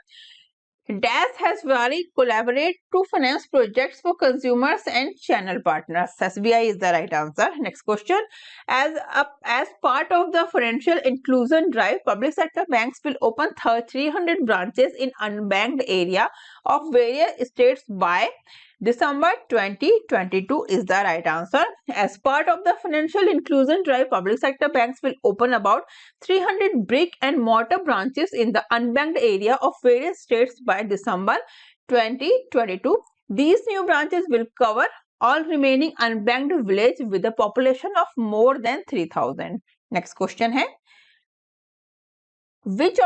Dash has Vari collaborate to finance projects for consumers and channel partners? SBI is the right answer. Next question, as part of the financial inclusion drive, public sector banks will open 300 branches in unbanked area of various states by December 2022 is the right answer. As part of the financial inclusion drive, public sector banks will open about 300 brick and mortar branches in the unbanked area of various states by December 2022. These new branches will cover all remaining unbanked villages with a population of more than 3,000. Next question है, which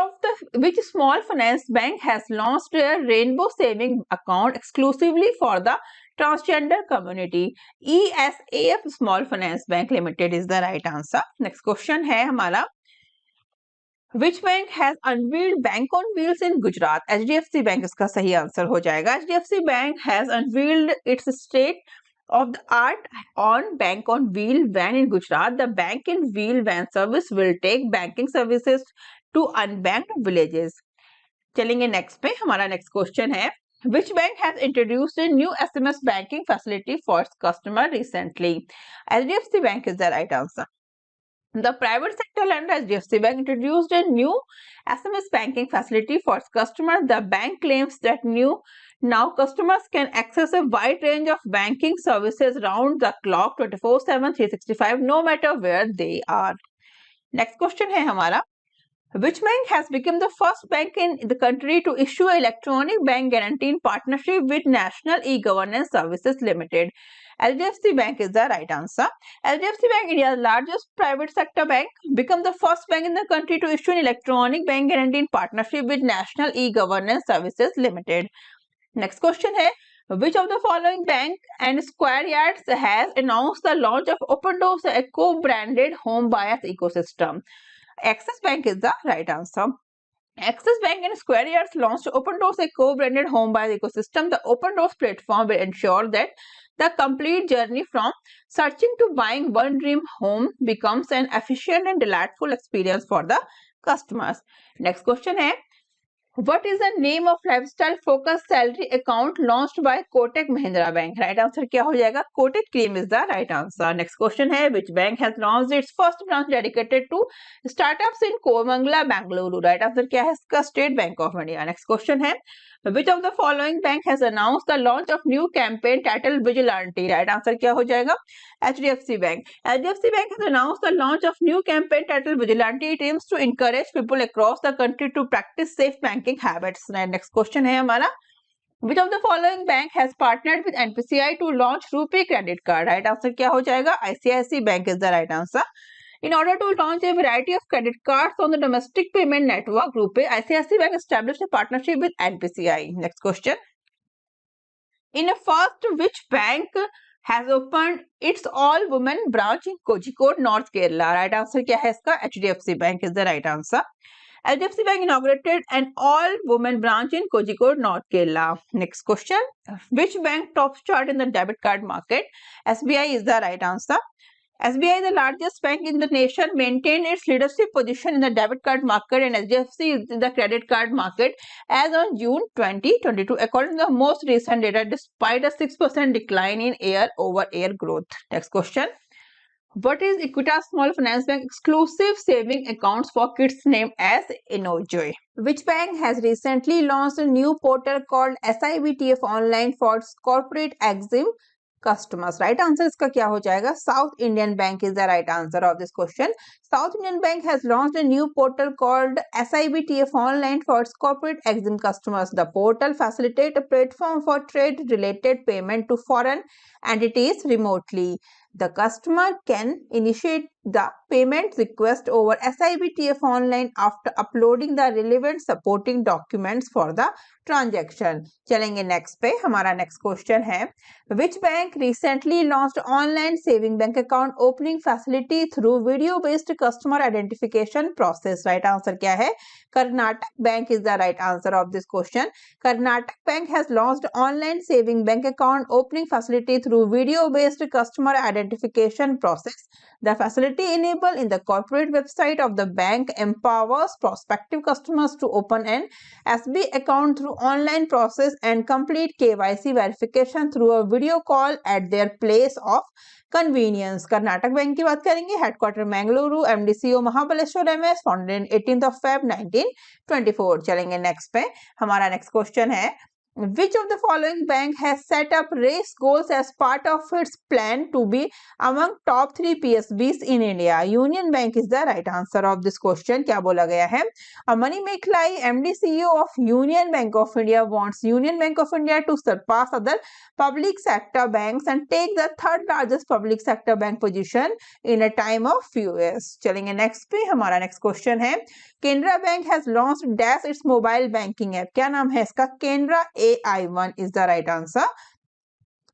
small finance bank has launched a rainbow saving account exclusively for the transgender community? ESAF Small Finance Bank Limited is the right answer. Next question है हमारा, which bank has unveiled bank on wheels in Gujarat? HDFC Bank इसका सही आंसर हो जाएगा. HDFC Bank has unveiled its state of the art on bank on wheel van in Gujarat. The bank in wheel van service will take banking services to unbanked villages. चलेंगे next पे. हमारा next question है, which bank has introduced a new SMS banking facility for its customer recently? HDFC Bank is the right answer. The private sector lender HDFC Bank introduced a new SMS banking facility for its customers. The bank claims that now customers can access a wide range of banking services round the clock 24/7 365 no matter where they are. Next question है हमारा, which bank has become the first bank in the country to issue an electronic bank guarantee in partnership with National E-Governance Services Limited? HDFC Bank is the right answer. HDFC Bank, India's largest private sector bank, become the first bank in the country to issue an electronic bank guarantee in partnership with National E-Governance Services Limited. Next question है, which of the following bank and Square Yards has announced the launch of OpenDoors, a co-branded home buyers ecosystem? Axis Bank is the right answer. Axis Bank and Square Yards launched OpenDoors, a co-branded home buyers ecosystem. The OpenDoors platform will ensure that the complete journey from searching to buying one dream home becomes an efficient and delightful experience for the customers. Next question है, what is the name of lifestyle focused salary account launched by Kotak Mahindra Bank? Right answer क्या हो जाएगा? Kotak Cream is the right answer. Next question है, which bank has launched its first branch dedicated to startups in Koramangala, Bangalore? Right answer क्या है इसका? State Bank of India. Next question है, which of the following bank has announced the launch of new campaign titled Vigilante? Right answer क्या हो जाएगा? HDFC Bank. HDFC Bank has announced the launch of new campaign titled Vigilante. It aims to encourage people across the country to practice safe banking habits. Next question है हमारा, which of the following bank has partnered with NPCI to launch RuPay credit card? Right answer क्या हो जाएगा? ICICI Bank is the right answer. In order to launch a variety of credit cards on the domestic payment network RuPay, ICICI Bank established a partnership with NPCI. Next question. In a first, which bank has opened its all-women branch in Kozhikode, North Kerala? Right answer क्या है इसका? HDFC Bank is the right answer. HDFC Bank inaugurated an all-women branch in Kozhikode, North Kerala. Next question. Which bank tops chart in the debit card market? SBI is the right answer. SBI, the largest bank in the nation, maintained its leadership position in the debit card market, and HDFC is in the credit card market as on June 2022, according to the most recent data, despite a 6% decline in year-over-year growth. Next question. What is Equitas Small Finance Bank exclusive saving accounts for kids named as Inojoy? Which bank has recently launched a new portal called SIBTF Online for its corporate EXIM customers? Right answer इसका क्या हो जाएगा? South Indian Bank is the right answer of this question. South Indian Bank has launched a new portal called SIBTF Online for its corporate EXIM customers. The portal facilitates a platform for trade-related payment to foreign entities remotely. The customer can initiate the payment request over SIBTF Online after uploading the relevant supporting documents for the transaction. चलेंगे next पे. हमारा next question है, which bank recently launched online saving bank account opening facility through video based customer identification process? Right answer क्या है? Karnataka Bank is the right answer of this question. Karnataka Bank has launched online saving bank account opening facility through video based customer identification process. The facility enabled in the corporate website of the bank empowers prospective customers to open an SB account through online process and complete KYC verification through a video call at their place of convenience. Karnataka bank की बात करेंगे, headquarter Mangaluru, MDCO Mahabaleshwar MS, founded 18 Feb 1924. चलेंगे next पे. हमारा next question है, which of the following bank has set up race goals as part of its plan to be among top 3 PSBs in India? Union Bank is the right answer of this question. क्या बोला गया है? Mani Meklai, MD CEO of Union Bank of India, wants Union Bank of India to surpass other public sector banks and take the third largest public sector bank position in a time of few years. चलेंगे next पे. हमारा next question है, Canara bank has launched dash its mobile banking app. क्या नाम है इसका? Canara AI1 is the right answer.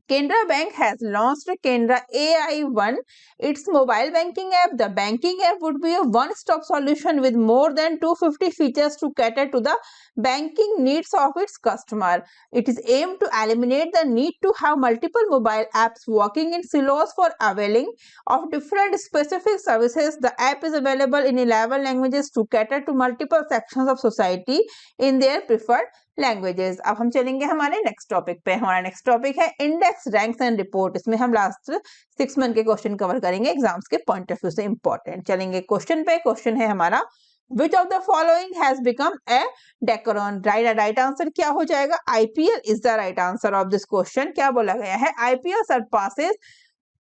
Canara Bank has launched Canara AI1, its mobile banking app. The banking app would be a one-stop solution with more than 250 features to cater to the banking needs of its customer. It is aimed to eliminate the need to have multiple mobile apps working in silos for availing of different specific services. The app is available in 11 languages to cater to multiple sections of society in their preferred languages. अब हम चलेंगे हमारे next topic पे. हमारा next topic है index, ranks and report. इसमें हम last 6 month के क्वेश्चन कवर करेंगे, एग्जाम्स के पॉइंट ऑफ व्यू से इंपॉर्टेंट. चलेंगे क्वेश्चन पे. क्वेश्चन है हमारा, which of the following has become a decron? Right answer क्या हो जाएगा? IPL is the right answer of this question. क्या बोला गया है? IPL surpasses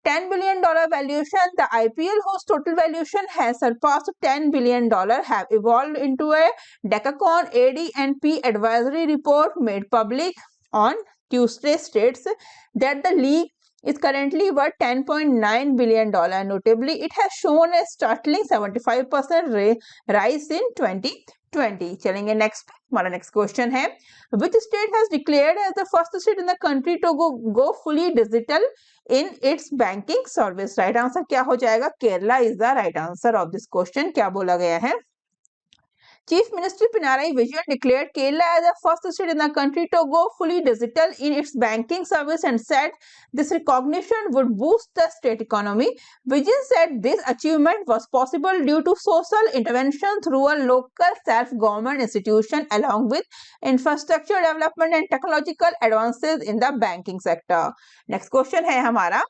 $10 billion valuation. The IPL whose total valuation has surpassed $10 billion have evolved into a Decacon AD&P advisory report made public on Tuesday states that the league is currently worth $10.9 billion. Notably, it has shown a startling 75% rise in 2020. चलेंगे next, हमारा next question है, which state has declared as the first state in the country to go fully digital in its banking service? Right answer क्या हो जाएगा? Kerala is the right answer of this question. क्या बोला गया है? Chief Minister Pinarayi Vijayan declared Kerala as the first state in the country to go fully digital in its banking service and said this recognition would boost the state economy. Vijayan said this achievement was possible due to social intervention through a local self-government institution along with infrastructure development and technological advances in the banking sector. Next question है हमारा,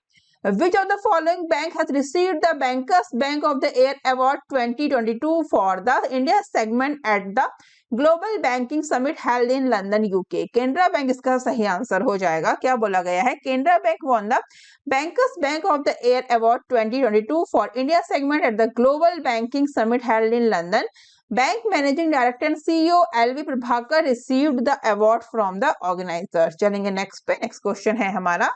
which of the following bank has received the Bankers Bank of the Year Award 2022 for the India segment at the Global Banking Summit held in London, UK? Canara bank इसका सही आंसर हो जाएगा. क्या बोला गया है? Canara bank won the Bankers Bank of the Year Award 2022 for India segment at the Global Banking Summit held in London. Bank Managing Director and CEO LV Prabhakar received the award from the organizer. चलेंगे next पे. Next question है हमारा,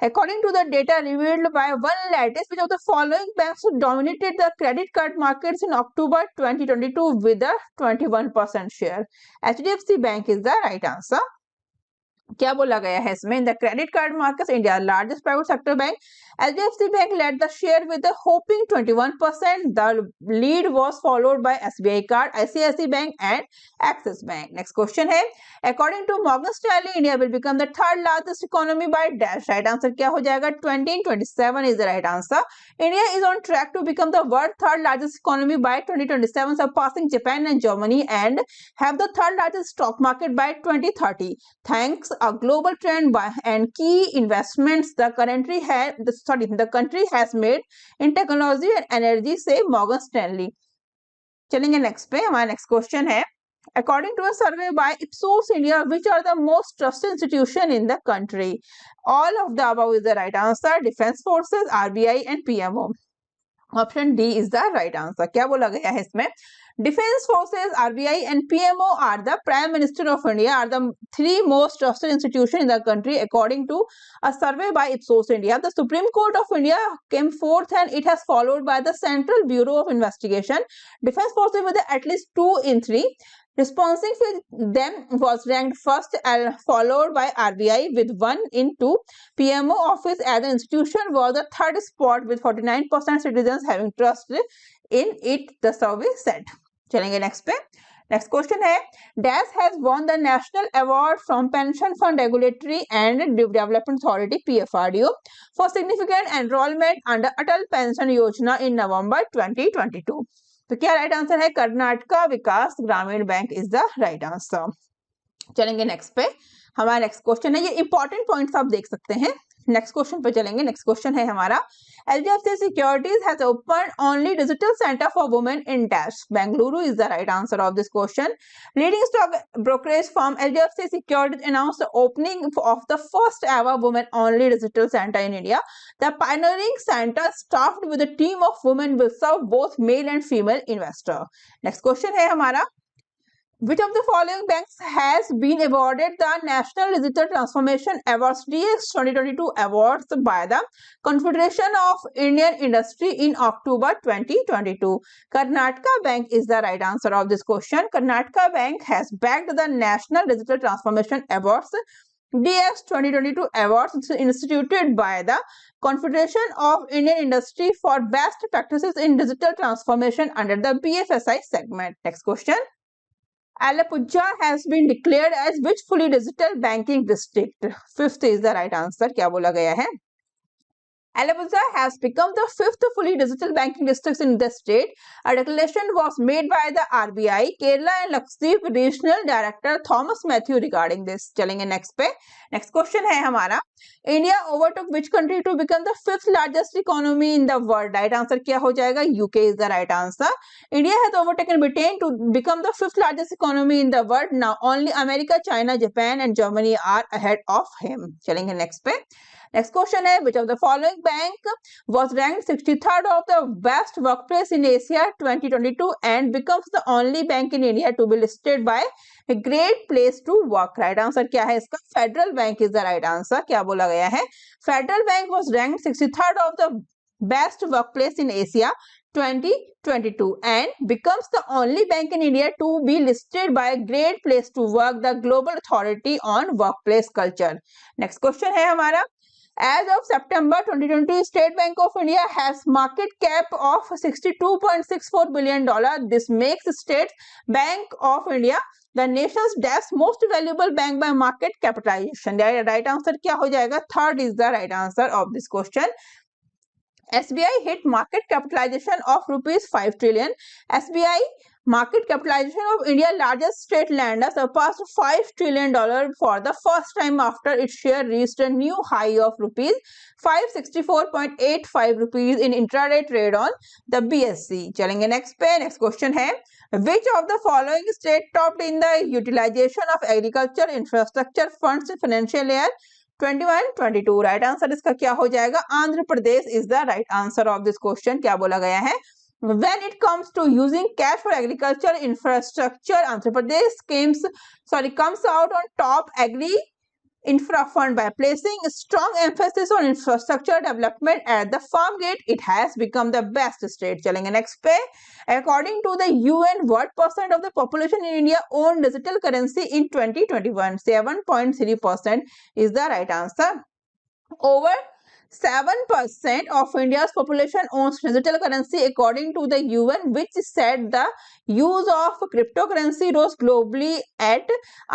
according to the data revealed by One Lattice, which of the following banks dominated the credit card markets in October 2022 with a 21% share? HDFC Bank is the right answer. क्या बोला गया है इसमें? In the credit card market India largest private sector bank HDFC Bank led the share with a whopping 21%. The lead was followed by SBI Card, ICICI Bank and Axis Bank. Next question है, according to Morgan Stanley, India will become the third largest economy by dash. Right answer क्या हो जाएगा? 2027 is the right answer. India is on track to become the world's third largest economy by 2027, surpassing Japan and Germany, and have the third largest stock market by 2030. Thanks a global trend by and key investments the country has made in technology and energy, say Morgan Stanley. चलेंगे next पे. हमारा next question है, according to a survey by Ipsos India, which are the most trusted institution in the country? All of the above is the right answer. Defense Forces, RBI and PMO. Option D is the right answer. क्या बोला गया है इसमें? Defense Forces, RBI and PMO are the Prime Minister of India are the three most trusted institutions in the country according to a survey by Ipsos India. The Supreme Court of India came fourth and it has followed by the Central Bureau of Investigation. Defense Forces with at least 2 in 3. Responding with them was ranked first and followed by RBI with 1 in 2. PMO office as an institution was the third spot with 49% citizens having trust in it, the survey said. चलेंगे next पे. Next question है, dash has won the national award from pension fund regulatory and development authority PFRDO for significant enrolment under Atal pension योजना इन नवंबर 2022. तो क्या right answer है? कर्नाटका विकास ग्रामीण bank is the right answer. चलेंगे next पे. हमारा नेक्स्ट क्वेश्चन है, ये इंपॉर्टेंट पॉइंट्स आप देख सकते हैं. नेक्स्ट क्वेश्चन पे चलेंगे. नेक्स्ट क्वेश्चन है हमारा, HDFC Securities has opened only digital center for women in dash. Bengaluru is the right answer of this question. Leading stock brokerage firm HDFC Securities announced the opening of the first ever women only digital center in India. The pioneering center staffed with a team of women will serve both male and female investor. Next question है हमारा, which of the following banks has been awarded the National Digital Transformation Awards DX 2022 awards by the Confederation of Indian Industry in October 2022? Karnataka Bank is the right answer of this question. Karnataka Bank has bagged the National Digital Transformation Awards DX 2022 awards instituted by the Confederation of Indian Industry for best practices in digital transformation under the BFSI segment. Next question. Alappuzha has been declared as which fully digital banking district? Fifth is the right answer. क्या बोला गया है? Alappuzha has become the fifth fully digital banking district in the state. A declaration was made by the RBI, Kerala and Lakshadweep Regional Director Thomas Matthew regarding this. चलेंगे next पे. Next question है हमारा, India overtook which country to become the fifth largest economy in the world? Right answer क्या हो जाएगा? UK is the right answer. India has overtaken Britain to become the fifth largest economy in the world. Now only America, China, Japan and Germany are ahead of him. चलेंगे next पे. Next question है which of the following bank was ranked 63rd of the best workplace in Asia 2022 and becomes the only bank in India to be listed by a great place to work. Right answer क्या है इसका? Federal bank is the right answer. क्या बोला गया है? Federal bank was ranked 63rd of the best workplace in Asia 2022 and becomes the only bank in India to be listed by Great Place to Work, the global authority on workplace culture. Next question है हमारा, as of September 2020, State Bank of India has market cap of $62.64 billion. This makes State Bank of India the nation's most valuable bank by market capitalization. Right answer क्या हो जाएगा? Third is the right answer of this question. SBI hit market capitalization of rupees 5 trillion. SBI market capitalization of India's largest state lender surpassed $5 trillion for the first time after its share reached a new high of rupees 564.85 rupees in intraday trade on the BSE. चलेंगे next पे. Next question है, which of the following state topped in the utilization of agriculture infrastructure funds in financial year 21-22? Right answer इसका क्या हो जाएगा? Andhra Pradesh is the right answer of this question. क्या बोला गया है? When it comes to using cash for agriculture infrastructure, Andhra Pradesh comes out on top agri infra fund by placing strong emphasis on infrastructure development at the farm gate. It has become the best state. चलेंगे next पे. According to the UN, what percent of the population in India own digital currency in 2021? 7.3% is the right answer. Over 7% of India's population owns digital currency according to the UN, which said the use of cryptocurrency rose globally at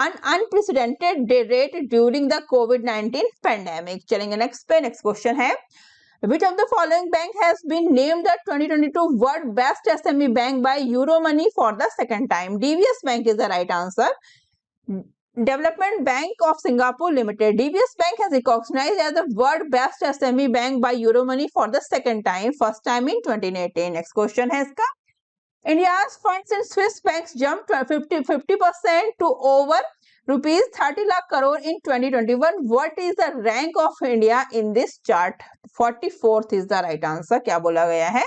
an unprecedented rate during the COVID-19 pandemic. चलेंगे next पे. Next question है, which of the following bank has been named the 2022 World Best SME Bank by Euromoney for the second time? DBS Bank is the right answer. Development Bank of Singapore Limited. DBS Bank has recognized as the world best SME bank by Euromoney for the second time, first time in 2018. Next question है इसका, India's funds in Swiss banks jumped 50% to over rupees 30 lakh crore in 2021. What is the rank of India in this chart? 44th is the right answer. क्या बोला गया है?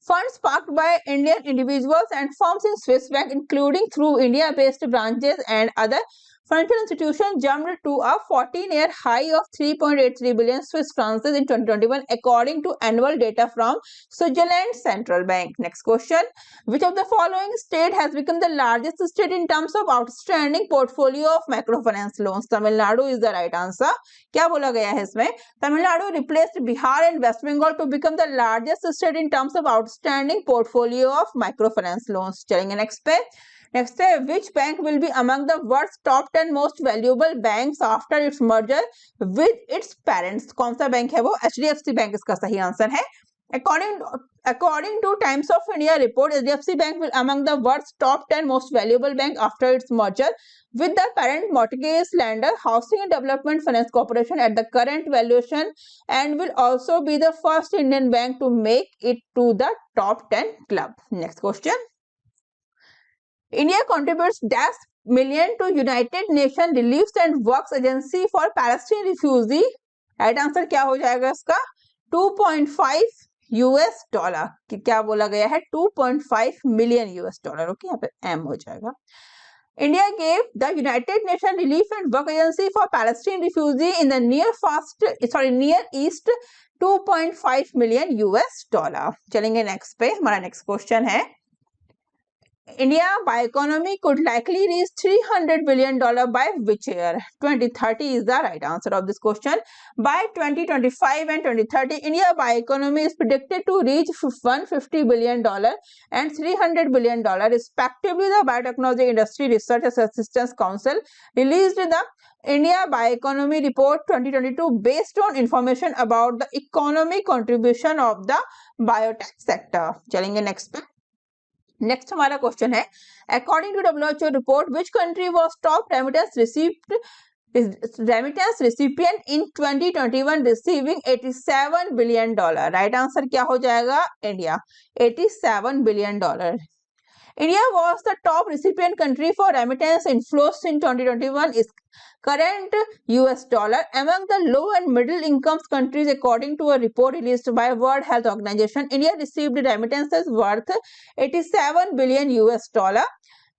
Funds parked by Indian individuals and firms in Swiss bank, including through India-based branches and other financial institutions, jumped to a 14-year high of 3.83 billion Swiss francs in 2021, according to annual data from Switzerland Central Bank. Next question, which of the following state has become the largest state in terms of outstanding portfolio of microfinance loans? Tamil Nadu is the right answer. क्या बोला गया है इसमें? Tamil Nadu replaced Bihar and West Bengal to become the largest state in terms of outstanding portfolio of microfinance loans. चलेंगे next पे. Next है, which bank will be among the world's top 10 most valuable banks after its merger with its parents? कौन सा bank है वो? HDFC bank इसका सही answer है. According to Times of India report, HDFC Bank will among the world's top 10 most valuable bank after its merger with the parent mortgage lender Housing and Development Finance Corporation at the current valuation, and will also be the first Indian bank to make it to the top 10 club. Next question. India contributes dash million to United Nations Relief and Works Agency for Palestinian refugee. Right answer क्या हो जाएगा इसका? 2.5 US dollar. क्या बोला गया है? 2.5 million US dollar. Okay, यहाँ पे M हो जाएगा. India gave the United Nations Relief and Work Agency for Palestinian refugee in the Near East 2.5 million US dollar. चलेंगे नेक्स्ट पे. हमारा नेक्स्ट क्वेश्चन है, India by economy could likely reach $300 billion by which year? 2030 is the right answer of this question. By 2025 and 2030, India by economy is predicted to reach $150 billion and $300 billion respectively. The Biotechnology Industry Research Assistance Council released the India by economy report 2022 based on information about the economic contribution of the biotech sector. चलेंगे next पे. Next हमारा question है, according to WHO report which country was top remittance recipient in 2021 receiving $87 billion. Right answer क्या हो जाएगा? India. $87 billion. India was the top recipient country for remittance inflows in 2021 is current US dollar among the low and middle income countries. According to a report released by World Health Organization, India received remittances worth 87 billion US dollar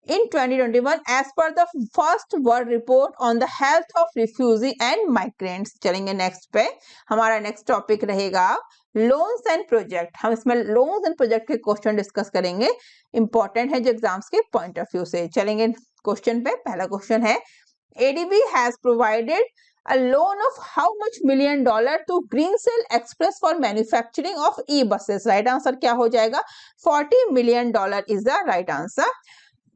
in 2021 as per the first world report on the health of refugee and migrants. चलेंगे next पे, हमारा next topic रहेगा loans and project. हम इसमें loans and project के question discuss करेंगे, important है जो एग्जाम्स के पॉइंट ऑफ व्यू से। चलेंगे क्वेश्चन पे, पहला क्वेश्चन है ADB has provided a loan of how much $1 million to Greensill Express for manufacturing of e-buses? Right answer क्या हो जाएगा? $40 million is the right answer.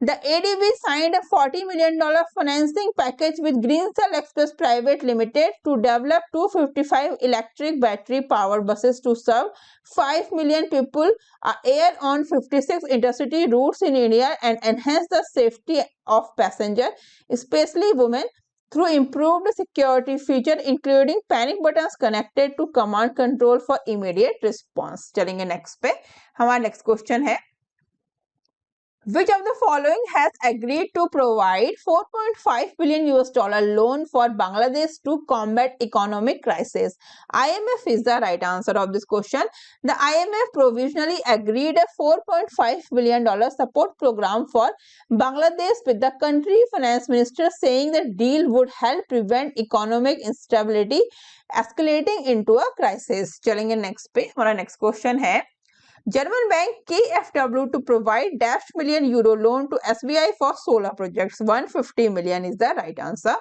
The ADB signed a $40 million financing package with Greensill Express Private Limited to develop 255 electric battery powered buses to serve 5 million people a year on 56 intercity routes in India and enhance the safety of passengers, especially women, through improved security feature including panic buttons connected to command control for immediate response. चलेंगे next पे, हमारा next question है which of the following has agreed to provide 4.5 billion US dollar loan for Bangladesh to combat economic crisis? IMF is the right answer of this question. The IMF provisionally agreed a 4.5 billion dollar support program for Bangladesh with the country finance minister saying the deal would help prevent economic instability escalating into a crisis. चलेंगे next पे, हमारा next question है German bank KfW to provide dash million euro loan to SBI for solar projects. 150 million is the right answer.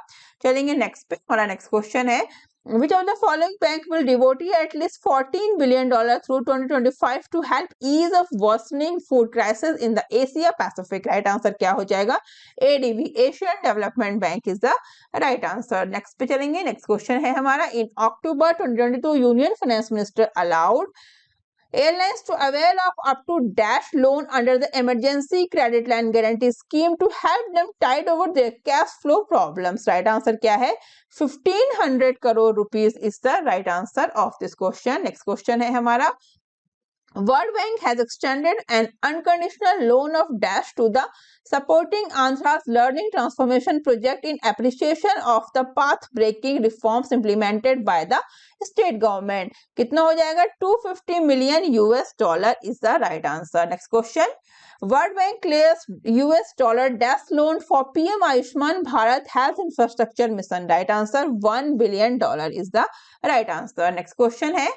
चलेंगे next पे, हमारा next question है which of the following bank will devote at least $14 billion through 2025 to help ease of worsening food crisis in the Asia Pacific? Right answer क्या हो जाएगा? ADB, Asian Development Bank is the right answer. Next पे चलेंगे, next question है हमारा in October 2022 Union Finance Minister allowed airlines to avail of up to dash loan under the emergency credit line guarantee scheme to help them tide over their cash flow problems. Right answer क्या है? 1500 crore rupees is the right answer of this question. Next question है हमारा World Bank has extended an unconditional loan of dash to the supporting Andhra's learning transformation project in appreciation of the path-breaking reforms implemented by the state government. कितना हो जाएगा? 250 million US dollar is the right answer. Next question. World Bank clears US dollar dash loan for PM Ayushman Bharat Health Infrastructure Mission. Right answer $1 billion is the right answer. Next question है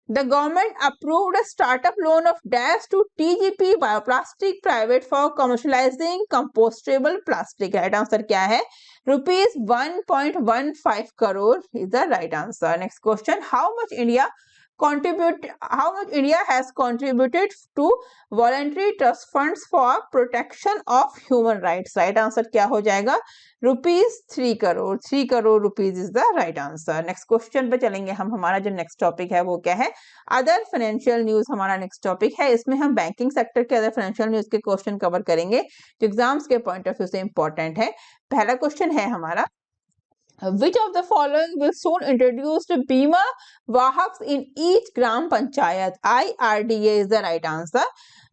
The government approved a startup loan of dash to TGP Bioplastic Private for commercializing compostable plastic. Right answer क्या है? Rupees 1.15 crore is the right answer. Next question. How much India has contributed to voluntary trust funds for protection of human rights? Right answer क्या हो जाएगा? Rupees 3 crore. 3 crore rupees is the right answer. Next question पे चलेंगे हम, हमारा जो next topic है वो क्या है? Other financial news हमारा next topic है। इसमें हम banking sector के other financial news के question cover करेंगे जो exams के point of view से important है। पहला question है हमारा Which of the following will soon introduce Bima Vahaks in each Gram Panchayat? IRDA is the right answer.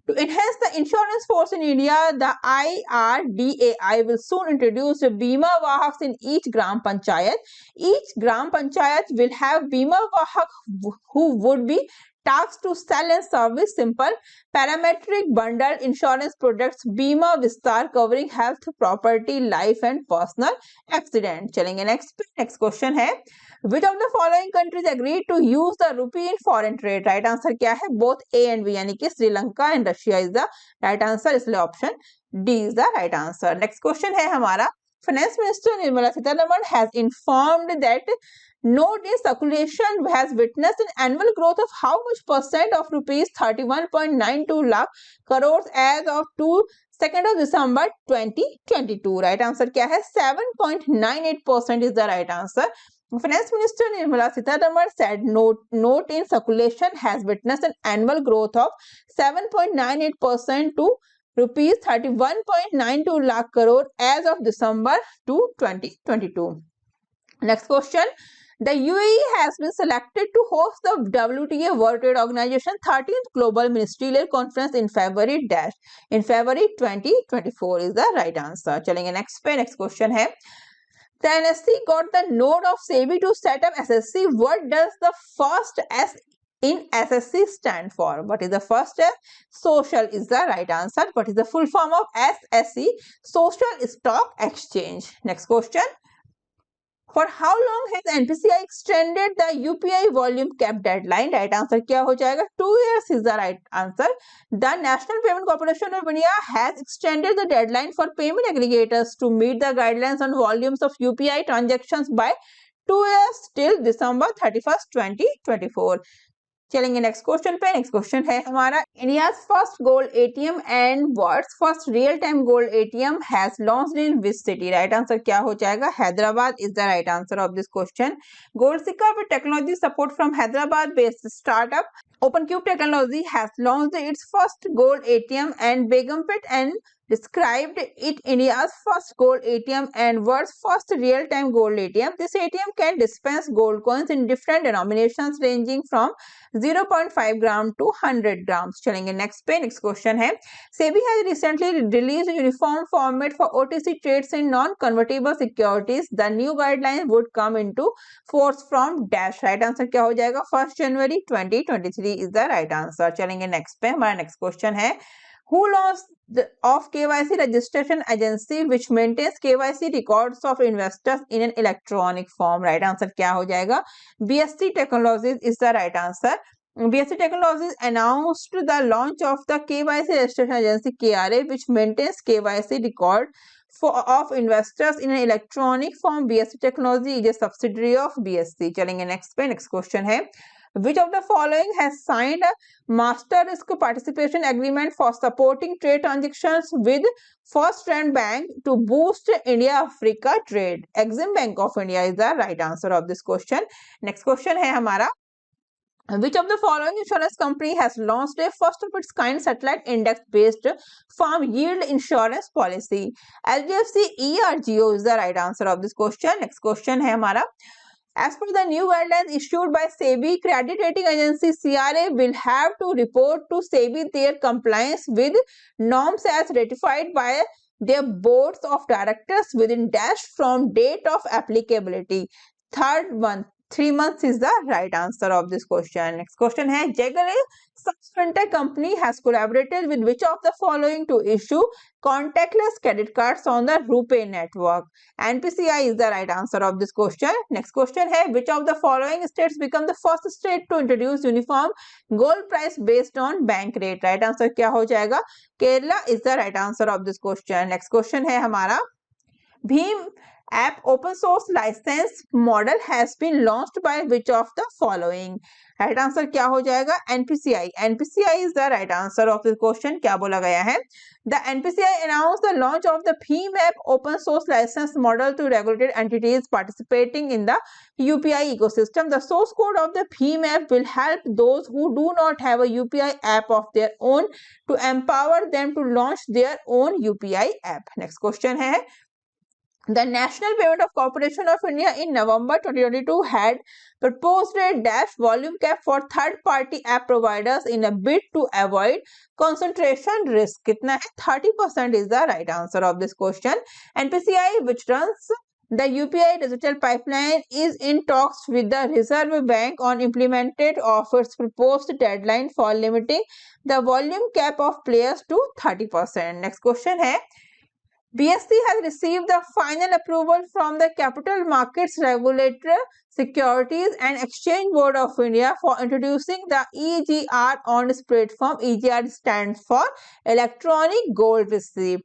To enhance the insurance force in India, the IRDAI will soon introduce Bima Vahaks in each Gram Panchayat. Each Gram Panchayat will have Bima Vahak who would be tasked to sell and service simple parametric bundled insurance products Bima Vistar covering health, property, life and personal accident. चलेंगे next question है which of the following countries agreed to use the rupee in foreign trade? Right answer क्या है? Both A and B यानी कि Sri Lanka and Russia is the right answer, इसलिए option D is the right answer. Next question है हमारा Finance Minister Nirmala Sitharaman has informed that note in circulation has witnessed an annual growth of how much percent of rupees 31.92 lakh crores as of 2nd of December 2022? Right answer क्या है? 7.98% is the right answer. Finance Minister Nirmala Sitharaman said note in circulation has witnessed an annual growth of 7.98% to rupees 31.92 lakh crore as of December 2022. Next question. The UAE has been selected to host the WTA World Trade Organization 13th Global Ministerial Conference in February dash. In February 2024 is the right answer. चलेंगे next पे. Next question है. The NSE got the nod of SEBI to set up SSC. What does the first S in SSC stand for? What is the first S? Social is the right answer. What is the full form of SSC? Social Stock Exchange. Next question. For how long has NPCI extended the UPI volume cap deadline? Right answer क्या हो जाएगा? 2 years is the right answer. The National Payment Corporation of India has extended the deadline for payment aggregators to meet the guidelines on volumes of UPI transactions by 2 years till December 31st, 2024. चलेंगे next question पे. Next question है हमारा. India's first gold ATM and world's first real time gold ATM has launched in which city? Right answer क्या हो जाएगा? Hyderabad is the right answer of this question. Goldsikka with technology support from Hyderabad based startup OpenCube Technology has launched its first gold ATM and Begumpet and described it India's first gold ATM and world's first real-time gold ATM. This ATM can dispense gold coins in different denominations ranging from 0.5 gram to 100 grams. चलेंगे next पे. Next question है. SEBI has recently released a uniform format for OTC trades in non-convertible securities. The new guidelines would come into force from dash. Right answer क्या हो जाएगा? 1st January 2023 is the right answer. चलेंगे next पे. हमारा next question है. Who launched of KYC registration agency which maintains KYC records of investors in an electronic form? Right answer क्या हो जाएगा? BSC Technologies is the right answer. BSC Technologies announced the launch of the KYC registration agency KRA which maintains KYC record of investors in an electronic form. BSC Technology is a subsidiary of BSC. चलेंगे next पे. Next question है. Which of the following has signed a master risk participation agreement for supporting trade transactions with FirstRand Bank to boost India-Africa trade? Exim Bank of India is the right answer of this question. Next question है हमारा. Which of the following insurance company has launched a first of its kind satellite index based farm yield insurance policy? LGFC ERGO is the right answer of this question. Next question है हमारा. As per the new guidelines issued by SEBI, credit rating agency CRA will have to report to SEBI their compliance with norms as ratified by their boards of directors within dash from date of applicability. 3 months is the right answer of this question. Next question है. Jaggle Fintech company has collaborated with which of the following to issue contactless credit cards on the RuPay network? NPCI is the right answer of this question. Next question है. Which of the following states become the first state to introduce uniform gold price based on bank rate? Right answer क्या हो जाएगा? Kerala is the right answer of this question. Next question है हमारा. Bhim app open source license model has been launched by which of the following? Right answer क्या हो जाएगा? NPCI. NPCI is the right answer of this question. क्या बोला गया है? The NPCI announced the launch of the Bhim app open source license model to regulated entities participating in the UPI ecosystem. The source code of the Bhim app will help those who do not have a UPI app of their own to empower them to launch their own UPI app. Next question है. The National Payment Corporation of India in November 2022 had proposed a dash volume cap for third-party app providers in a bid to avoid concentration risk. कितना है? 30% is the right answer of this question. NPCI, which runs the UPI digital pipeline, is in talks with the Reserve Bank on implementation of its proposed deadline for limiting the volume cap of players to 30%. Next question है. BSE has received the final approval from the Capital Markets Regulator, Securities and Exchange Board of India for introducing the EGR on its platform. EGR stands for Electronic Gold Receipt.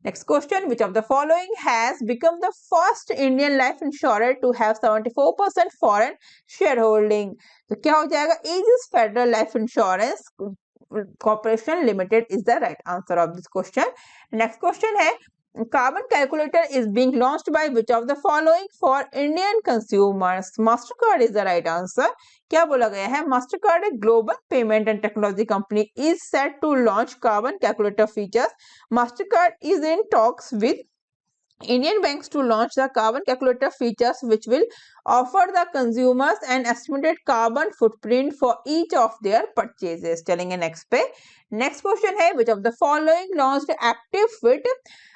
Next question. Which of the following has become the first Indian life insurer to have 74% foreign shareholding? तो क्या हो जाएगा? Aegis Federal Life Insurance Corporation Limited is the right answer of this question. Next question है. Carbon calculator is being launched by which of the following for Indian consumers? Mastercard is the right answer. क्या बोला गया है? Mastercard, a global payment and technology company, is set to launch carbon calculator features. Mastercard is in talks with Indian banks to launch the carbon calculator features which will offer the consumers an estimated carbon footprint for each of their purchases. चलेंगे next पे. Next question है, which of the following launched Active Fit,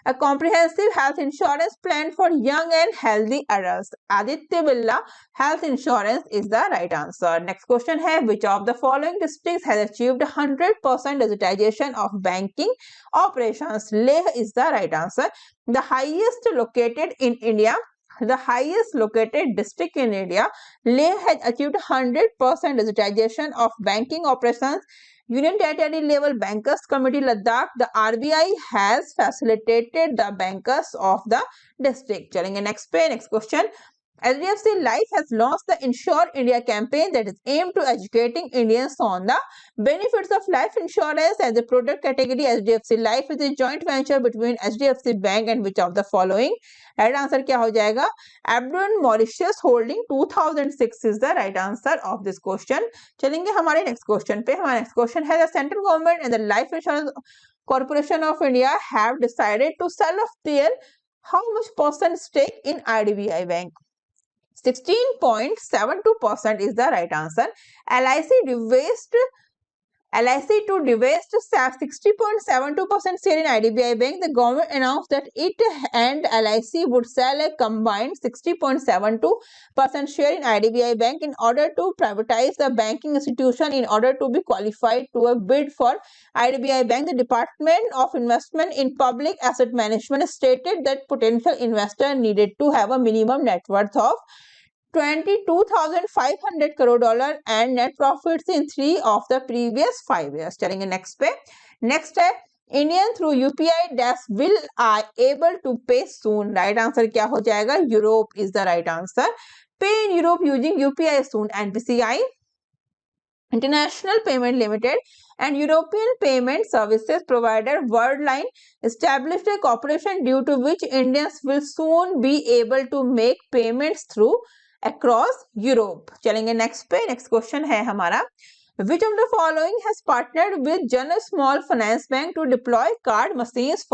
a comprehensive health insurance plan for young and healthy adults? Aditya Birla Health Insurance is the right answer. Next question है, which of the following districts has achieved 100% digitization of banking operations? Leh is the right answer. The highest located in India, the highest located district in India, Leh has achieved 100% digitization of banking operations. Union Territory level Bankers Committee Ladakh, the RBI has facilitated the bankers of the district. चलेंगे next पे. Next question. HDFC Life has launched the Insure India campaign that is aimed to educating Indians on the benefits of life insurance. As a product category, HDFC Life is a joint venture between HDFC Bank and which of the following? Right answer क्या हो जाएगा? Aberdeen Mauritius Holding 2006 is the right answer of this question. चलेंगे हमारे next question पे. हमारा next question है, the central government and the Life Insurance Corporation of India have decided to sell off their how much percent stake in IDBI Bank? 16.72% is the right answer. LIC to divest 60.72% share in IDBI Bank. The government announced that it and LIC would sell a combined 60.72% share in IDBI Bank in order to privatize the banking institution in order to be qualified to a bid for IDBI Bank. The Department of Investment in Public Asset Management stated that potential investor needed to have a minimum net worth of $22,500 crore and net profits in 3 of the previous 5 years. चलेंगे next पे. Next है, Indian through UPI dash will are able to pay soon. Right answer क्या हो जाएगा? Europe is the right answer. Pay in Europe using UPI soon. NPCI, International Payment Limited and European Payment Services provider Worldline established a cooperation due to which Indians will soon be able to make payments through across Europe. चलेंगे next पे. Next question है हमारा, which of the following has partnered with Jan Small Finance Bank to deploy card machines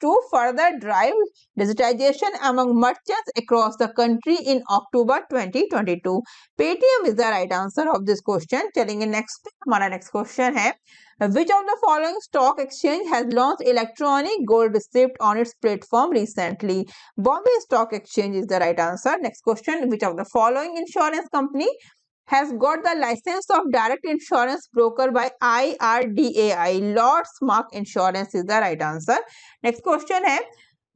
to further drive digitization among merchants across the country in October 2022? Paytm is the right answer of this question. चलेंगे next पे. हमारा next question है, which of the following stock exchange has launched electronic gold receipt on its platform recently? Bombay Stock Exchange is the right answer. Next question, which of the following insurance company has got the license of direct insurance broker by IRDAI? Lordsmark Insurance is the right answer. Next question है,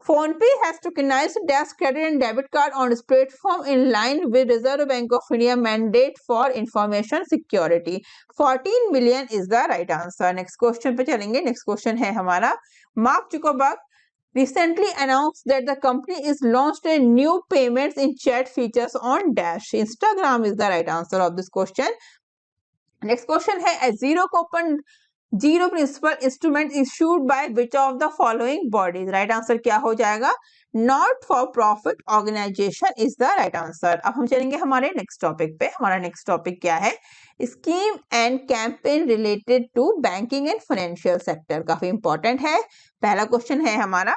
PhonePe has tokenized dash credit and debit card on its platform in line with Reserve Bank of India mandate for information security. 14 million is the right answer. Next question पे चलेंगे. Next question है हमारा, Mark Zuckerberg recently announced that the company is launched a new payments in chat features on Dash. Instagram is the right answer of this question. Next question है, a zero principal instrument issued by which of the following bodies? Right answer क्या हो जाएगा? Not for profit organization is the right answer. अब हम चलेंगे हमारे next topic पे. हमारा next topic क्या है? Scheme and campaign related to banking and financial sector. काफी important है. पहला question है हमारा,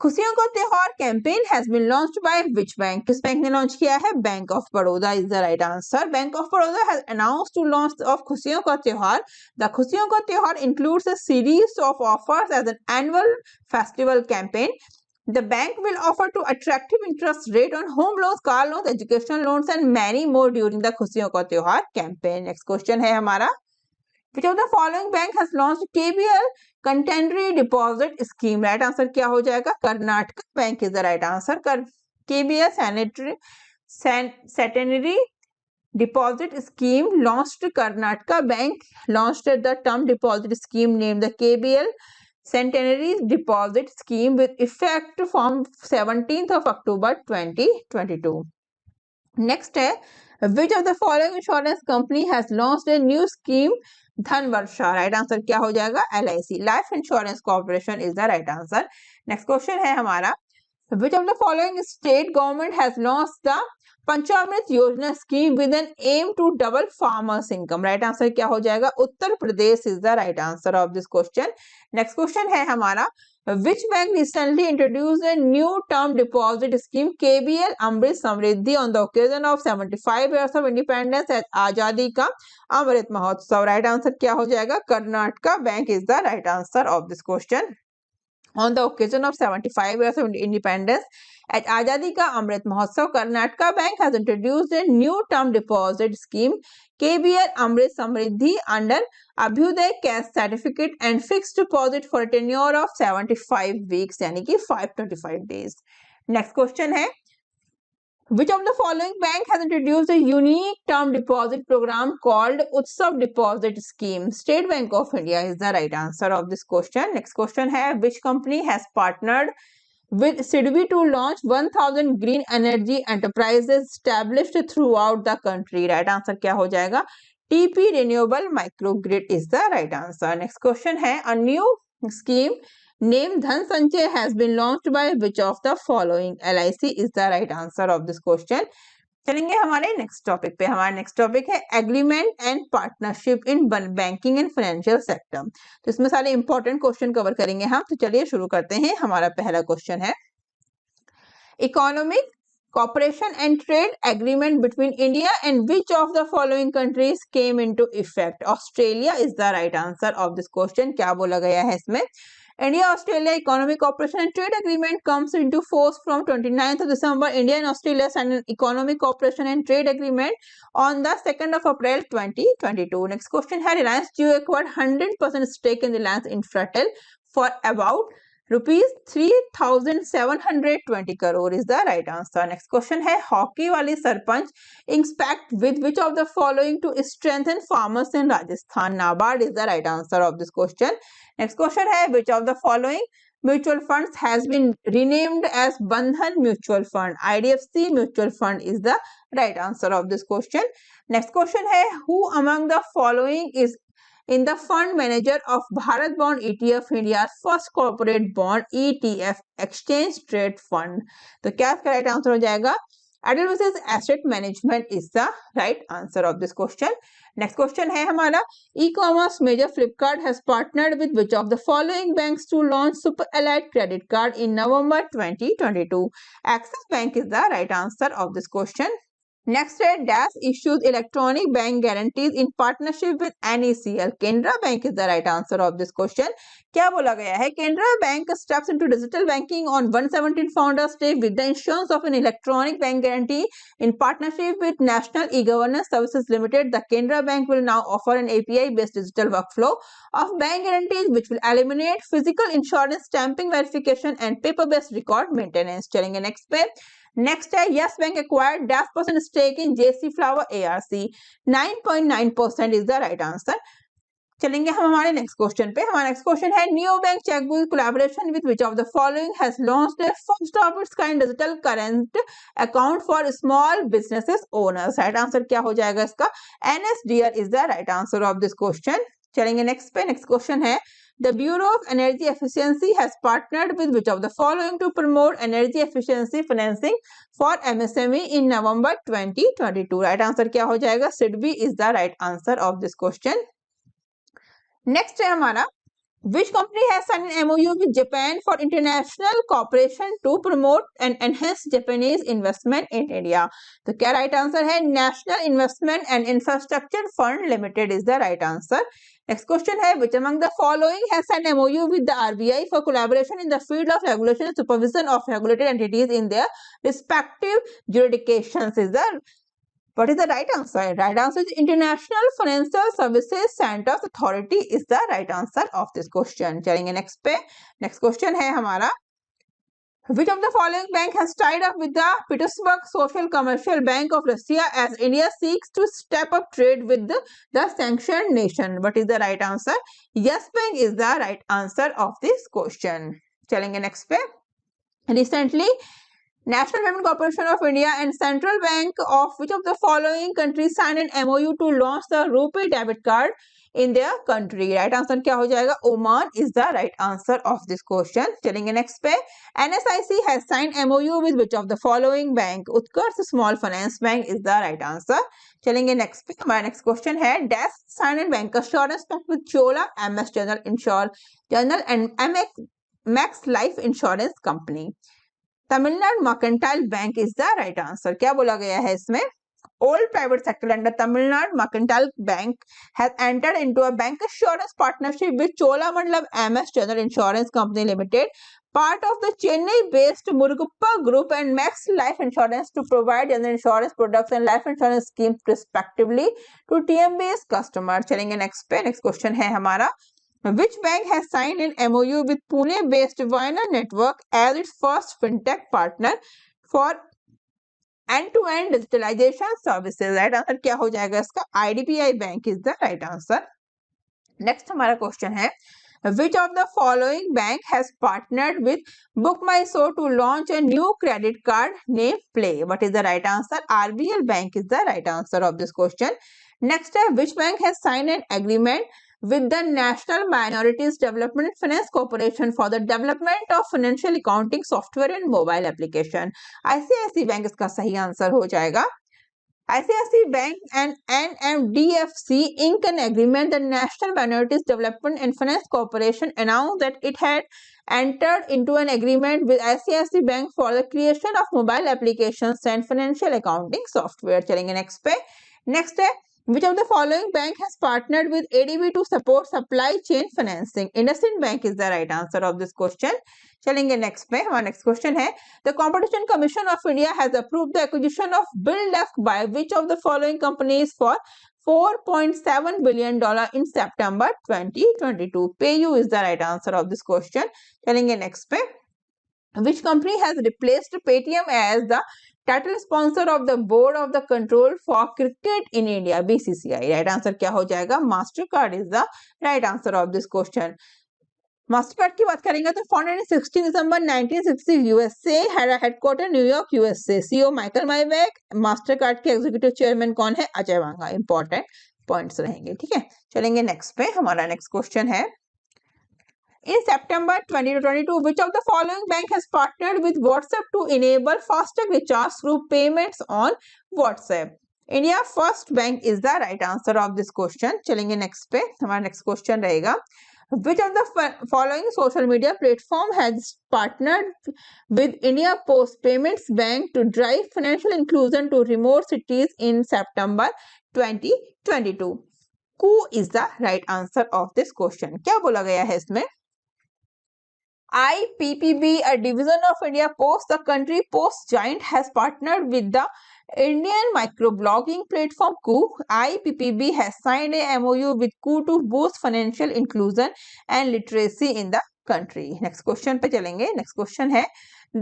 खुशियों का त्योहार campaign has been launched by which bank? किस बैंक ने लॉन्च किया है? Bank of Baroda is the right answer. Bank of Baroda has announced to launch of खुशियों का त्योहार. द खुशियों का त्योहार includes a series of offers as an annual festival campaign. The bank will offer to attractive interest rate on home loans, car loans, educational loans and many more during the खुशियों का त्योहार campaign. Next question है हमारा, which of the following bank has launched KBL Contemporary Deposit Scheme? Right answer क्या हो जाएगा? Karnataka bank is the right answer. KBL Centenary Deposit Scheme launched. Karnataka Bank launched the term deposit scheme named the KBL Centenary Deposit Scheme with effect from 17th of October 2022. Next है, which of the following insurance company has launched a new scheme? Dhanvarsha. Right answer क्या हो जाएगा? LIC Life Insurance Corporation is the right answer. Next question है हमारा, Which of the following state government has launched the Panchamrit Yojana scheme with an aim to double farmers income? Right answer क्या हो जाएगा? Uttar Pradesh is the right answer of this question. Next question है हमारा, which bank recently introduced a new term deposit scheme KBL Amrit Samriddhi on the occasion of 75 years of independence at आजादी का Amrit Mahotsav? Right answer क्या हो जाएगा? Karnataka bank is the right answer of this question. On the occasion of 75 years of independence at Azadi Ka Amrit Mahotsav, Karnataka Bank has introduced a new term deposit scheme KBL Amrit Samriddhi under Abhyuday Cash Certificate and fixed deposit for a tenure of 75 weeks यानी कि 525 days. Next question है, which of the following bank has introduced a unique term deposit program called Utsav Deposit Scheme? State Bank of India is the right answer of this question. Next question है, which company has partnered with SIDBI to launch 1000 green energy enterprises established throughout the country? Right answer क्या हो जाएगा? TP Renewable Microgrid is the right answer. Next question है, a new scheme named Dhan Sanjay has been launched by which of the following? LIC is the right answer of this question. चलेंगे हमारे next topic पे। हमारा next topic है agreement and partnership in banking and financial sector. तो इसमें सारे important question cover करेंगे हम। तो चलिए शुरू करते हैं। हमारा पहला क्वेश्चन है, economic cooperation and trade agreement between India and which of the following countries came into effect? Australia is the right answer of this question. क्या बोला गया है इसमें? India Australia Economic Cooperation and Trade Agreement comes into force from 29th of December. India and Australia signed an Economic Cooperation and Trade Agreement on the 2nd of April 2022. Next question है, Reliance Jio acquired 100% stake in Reliance Infratel for about rupees 3720 crore is the right answer. Next question है, hockey वाली sarpanch inspect with which of the following to strengthen farmers in Rajasthan? NABARD is the right answer of this question. Next question है, which of the following mutual funds has been renamed as Bandhan Mutual Fund? IDFC Mutual Fund is the right answer of this question. Next question है, who among the following is in the fund manager of Bharat Bond ETF, India's first corporate bond ETF exchange trade fund? तो क्या इसका right answer हो जाएगा? Edelweiss Asset Management is the right answer of this question. Next question है हमारा, e-commerce major Flipkart has partnered with which of the following banks to launch Super Elite credit card in November 2022? Axis Bank is the right answer of this question. Next है, Dash issues electronic bank guarantees in partnership with NECL. Canara Bank is the right answer of this question. क्या बोला गया है? Canara Bank steps into digital banking on 117 founders stake with the issuance of an electronic bank guarantee in partnership with National E-Governance Services Limited. The Canara Bank will now offer an API-based digital workflow of bank guarantees which will eliminate physical insurance stamping verification and paper-based record maintenance. चलेंगे next पे। Next है, Yes Bank acquired 10% stake in JC Flower ARC. 9.9% is the right answer. चलेंगे हम हमारे next question पे। हमारा next question है, neo bank checkbook collaboration with which of the following has launched the first of its kind digital current account for small businesses owners? Right answer क्या हो जाएगा इसका? NSDL is the right answer of this question. चलेंगे next पे। Next question है, the Bureau of Energy Efficiency has partnered with which of the following to promote energy efficiency financing for MSME in November 2022? Right answer क्या हो जाएगा? SIDBI is the right answer of this question. Next है हमारा, which company has signed an MOU with Japan for international cooperation to promote and enhance Japanese investment in India? तो क्या right answer है? National Investment and Infrastructure Fund Limited is the right answer. Next question है, which among the following has signed MOU with the RBI for collaboration in the field of regulation and supervision of regulated entities in their respective jurisdictions? What is the right answer? Right answer is International Financial Services Centers Authority is the right answer of this question. चलेंगे next पे। Next question है हमारा, which of the following bank has tied up with the Petersburg Social Commercial Bank of Russia as India seeks to step up trade with the sanctioned nation? What is the right answer? Yes Bank is the right answer of this question. चलेंगे next पे। Recently, National Payment Corporation of India and Central Bank of which of the following countries signed an MOU to launch the RuPay debit card in their country. Right answer क्या हो जाएगा? Oman is the right answer of this question. चलेंगे next पे. NSIC has signed MOU with which of the following bank? Utkarsh Small Finance Bank is the right answer. चलेंगे next पे. हमारा next question है dash sign and bank assurance pact with Chola MS general and Max Life Insurance company. Tamil Nadu Mercantile Bank is the right answer. क्या बोला गया है इसमें? All private sector under Tamil Nadu Mercantile Bank has entered into a bank assurance partnership with Cholamandalam MS General Insurance Company Limited, part of the Chennai-based Murugappa Group and Max Life Insurance to provide general insurance products and life insurance schemes respectively to TMB's customers. चलेंगे next पे. Next question है हमारा. Which bank has signed an MOU with Pune-based Vayner Network as its first fintech partner for end-to-end digitalization services? Right answer क्या हो जाएगा इसका? IDBI bank is the right answer. Next हमारा question है which of the following bank has partnered with BookMyShow to launch a new credit card named Play? What is the right answer? RBL Bank is the right answer of this question. Next है which bank has signed an agreement with the National Minorities Development Finance Corporation for the development of financial accounting software and mobile application? ICICI bank इसका सही आंसर हो जाएगा. ICICI Bank and NMDFC Inc. an agreement. The National Minorities Development and Finance Corporation announced that it had entered into an agreement with ICICI Bank for the creation of mobile applications and financial accounting software. चलेंगे next पे. Next है which of the following bank has partnered with ADB to support supply chain financing? IndusInd Bank is the right answer of this question. चलेंगे next पे. हमारा next question है the Competition Commission of India has approved the acquisition of BillDesk by which of the following companies for $4.7 billion in September 2022? PayU is the right answer of this question. चलेंगे next पे. Which company has replaced Paytm as the title sponsor of the board of the control for cricket in India? BCCI. Right answer क्या हो जाएगा? Mastercard is the right answer of this question. Mastercard की बात करेंगे तो founded in 16 December 1960 USA, headquarter New York USA. CEO Michael Miebach. Mastercard के executive chairman कौन है? अजय वांगा. इंपॉर्टेंट पॉइंट्स रहेंगे. ठीक है, चलेंगे नेक्स्ट पे. हमारा नेक्स्ट क्वेश्चन है in September 2022 which of the following bank has partnered with WhatsApp to enable faster recharge through payments on WhatsApp? India First Bank is the right answer of this question. चलेंगे next पे. हमारा next question रहेगा which of the following social media platform has partnered with India Post Payments Bank to drive financial inclusion to remote cities in September 2022? Who is the right answer of this question? क्या बोला गया है इसमें? IPPB, a division of India Post, the country post giant, has partnered with the Indian microblogging platform Koo. IPPB has signed a MOU with Koo to boost financial inclusion and literacy in the country. Next question पे चलेंगे. Next question है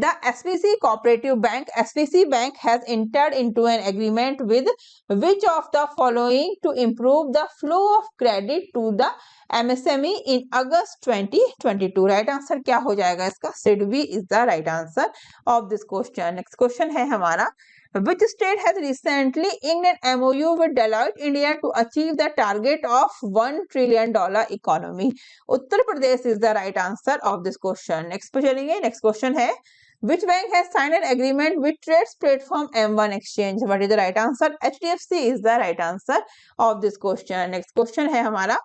the SVC Cooperative Bank. SVC Bank has entered into an agreement with which of the following to improve the flow of credit to the MSME in August 2022? Right answer क्या हो जाएगा इसका? SIDBI is the right answer of this question. Next question है हमारा which state has recently inked an MOU with Deloitte India to achieve the target of $1 trillion economy? Uttar Pradesh is the right answer of this question. Next पे चलेंगे. Next question है which bank has signed an agreement with trades platform M1 Exchange? What is the right answer? HDFC is the right answer of this question. Next question है हमारा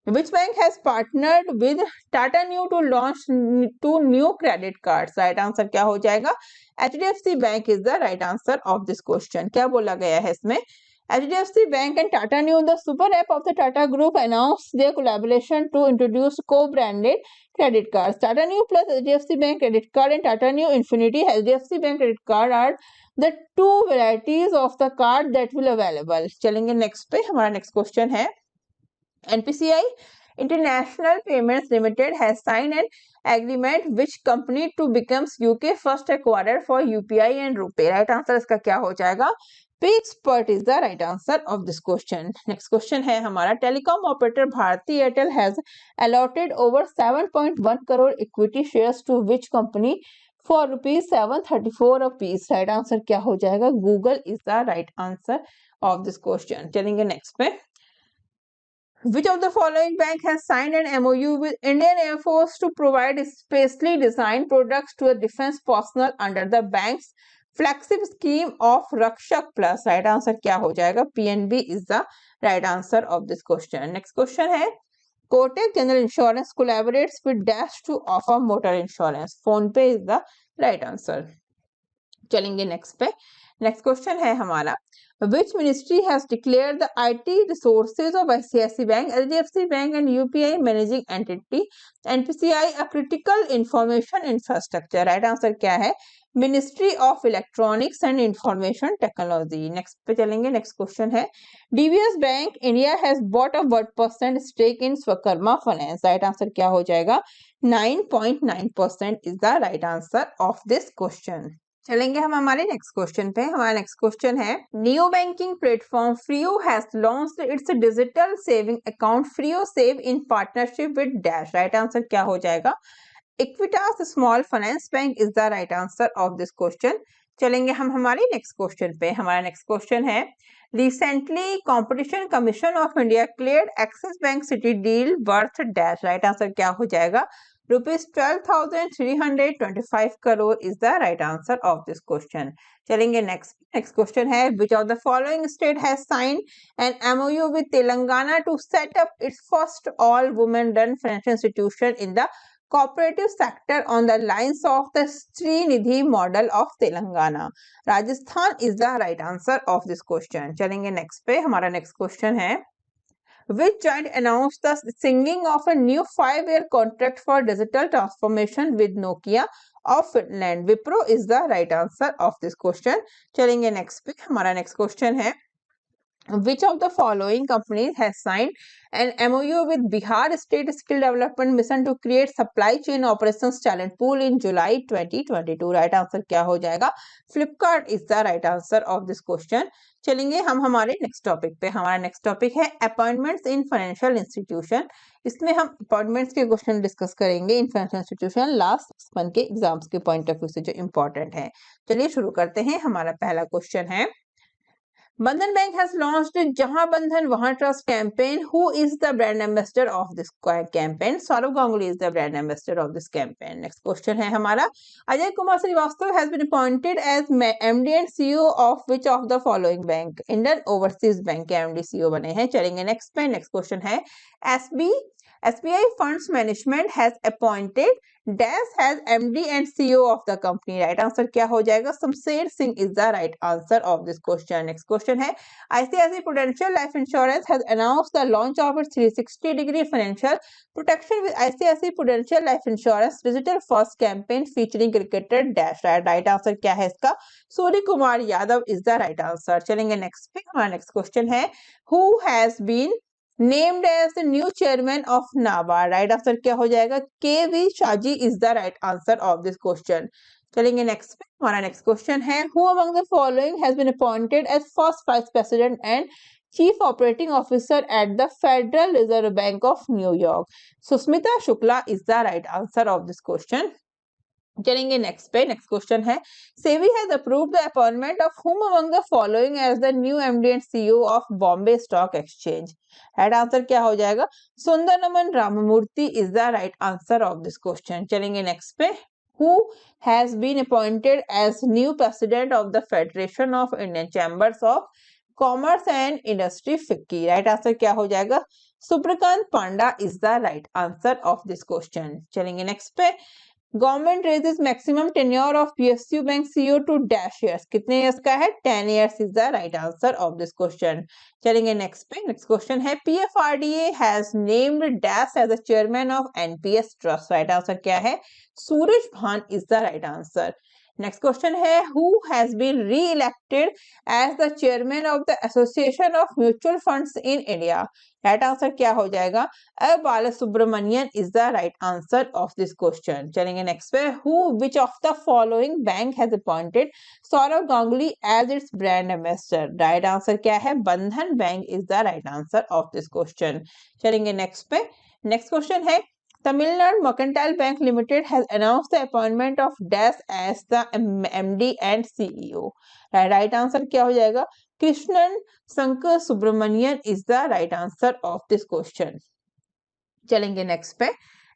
which bank has partnered with Tata Neu to launch 2 new credit cards? Right answer क्या हो जाएगा? HDFC Bank is the right answer of this question. क्या बोला गया है इसमें? HDFC Bank and Tata Neu, the super app of the Tata Group, announced their collaboration to introduce co-branded credit cards. Tata Neu plus HDFC Bank credit card and Tata Neu Infinity HDFC Bank credit card are the 2 varieties of the card that will available. चलेंगे next पे. हमारा next question है NPCI International Payments Limited has signed an agreement which company to becomes UK first acquirer for UPI and RuPay? Right answer इसका क्या हो जाएगा? PayExpert is the right answer of this question. Next question है हमारा telecom operator Bharti Airtel has allotted over 7.1 crore equity shares to which company for rupees 734 a piece? Right answer क्या हो जाएगा? Google is the right answer of this question. चलेंगे next पे. Which of the following bank has signed an MOU with Indian Air Force to provide specially designed products to the defense personnel under the bank's flagship scheme of Rakshak Plus? Right answer क्या हो जाएगा? PNB is the right answer of this question. Next question है, Kotak General Insurance collaborates with Dash to offer motor insurance. PhonePe is the right answer. चलेंगे next पे. Next question है हमारा, which ministry has declared the IT resources of ICICI Bank, HDFC Bank and UPI managing entity NPCI a critical information infrastructure? Right answer क्या है? Ministry of electronics and information technology. Next पे चलेंगे. Next question है, DBS bank India has bought a what percent stake in Svakarma finance? Right answer क्या हो जाएगा? 9.9% is the right answer of this question. चलेंगे हम हमारे नेक्स्ट क्वेश्चन पे. हमारा नेक्स्ट क्वेश्चन है, new banking platform Freo has launched its digital saving account Freo save in partnership with dash. Right answer क्या हो जाएगा? Equitas small Finance Bank is the right answer of this question. चलेंगे हम हमारे next question पे. हमारा next question है, recently competition commission of India cleared axis bank city deal worth dash. Right answer क्या हो जाएगा? Rupees 12,325 crore is the right answer of this question. चलेंगे नेक्स्ट. नेक्स्ट क्वेश्चन है, which of the following state has signed an MOU with Telangana to set up its first all women run financial institution in the cooperative sector on the lines of the Srinidhi model of Telangana? Rajasthan is the right answer of this question. चलेंगे next पे. हमारा next question है, which giant announced the singing of a new 5-year contract for digital transformation with Nokia of Finland? Wipro is the right answer of this question. चलेंगे next पे. हमारा next question है, which of the following companies has signed an MOU with Bihar State Skill Development Mission to create supply chain operations talent pool in July 2022? Right answer क्या हो जाएगा? Flipkart is the right answer of this question. चलेंगे हम हमारे next topic पे. हमारा next topic है appointments in financial institution. इसमें हम अपॉइंटमेंट्स के क्वेश्चन डिस्कस करेंगे in financial institution last 6 month के एग्जाम्स के पॉइंट ऑफ व्यू से जो इंपॉर्टेंट है. चलिए शुरू करते हैं. हमारा पहला क्वेश्चन है, Bandhan Bank has launched Jahan Bandhan Wahan Trust campaign. Who is the brand ambassador of this campaign? Saurav Ganguly is the brand ambassador of this campaign. Next question है हमारा, Ajay Kumar Srivastava has been appointed as MD and CEO of which of the following bank? Indian Overseas Bank के MD CEO बने हैं. चलेंगे next पे. Next question है, SBI Funds Management has appointed Dash has MD and CEO of the company. Right answer क्या हो जाएगा? Shamsher Singh is the right answer of this question. Next question है, ICICI Prudential Life Insurance has announced the launch of its 360-degree financial protection with ICICI Prudential Life Insurance digital first campaign featuring cricketer Dash. Right answer क्या है इसका? Surya Kumar Yadav is the right answer. चलेंगे next पे. हमारा next question है, who has been named as the new chairman of NABARD? Right answer क्या हो जाएगा? KV Shaji is the right answer of this question. चलेंगे next पे. हमारा next question है, who among the following has been appointed as first vice president and chief operating officer at the Federal Reserve Bank of New York? Susmita Shukla is the right answer of this question. चलेंगे next पे. Next question है, SEBI has approved the appointment of whom among the following as the new MD and CEO of Bombay Stock Exchange? Right answer क्या हो जाएगा? Sundararaman Ramamurthy is the right answer of this question. चलेंगे next पे, who has been appointed as new president of the Federation of Indian Chambers of Commerce and Industry FICCI? Right answer क्या हो जाएगा? Subhrakant Panda is the right answer of this question. चलेंगे next पे, government raises maximum tenure of PSU bank CEO to dash years. कितने years का है? 10 years is the right answer of this question. चलेंगे next पे. नेक्स्ट क्वेश्चन है, PFRDA has named dash as the chairman of NPS trust. Right answer क्या है? Suraj Bhan is the right answer. Next question है, who has been re-elected as the chairman of the Association of Mutual Funds in India? Right answer क्या हो जाएगा? Balasubramanian is the right answer of this question. चलेंगे next पे, which of the following bank has appointed Sourav Ganguly as its brand ambassador? Right answer क्या है? Bandhan bank is the right answer of this question. चलेंगे next पे. Next question है, Tamil Nadu Mercantile Bank Limited has announced the appointment of Dash as the MD and CEO. Right answer क्या हो जाएगा? Krishnan Shankar Subramanian is the right answer of this question. चलेंगे next पे।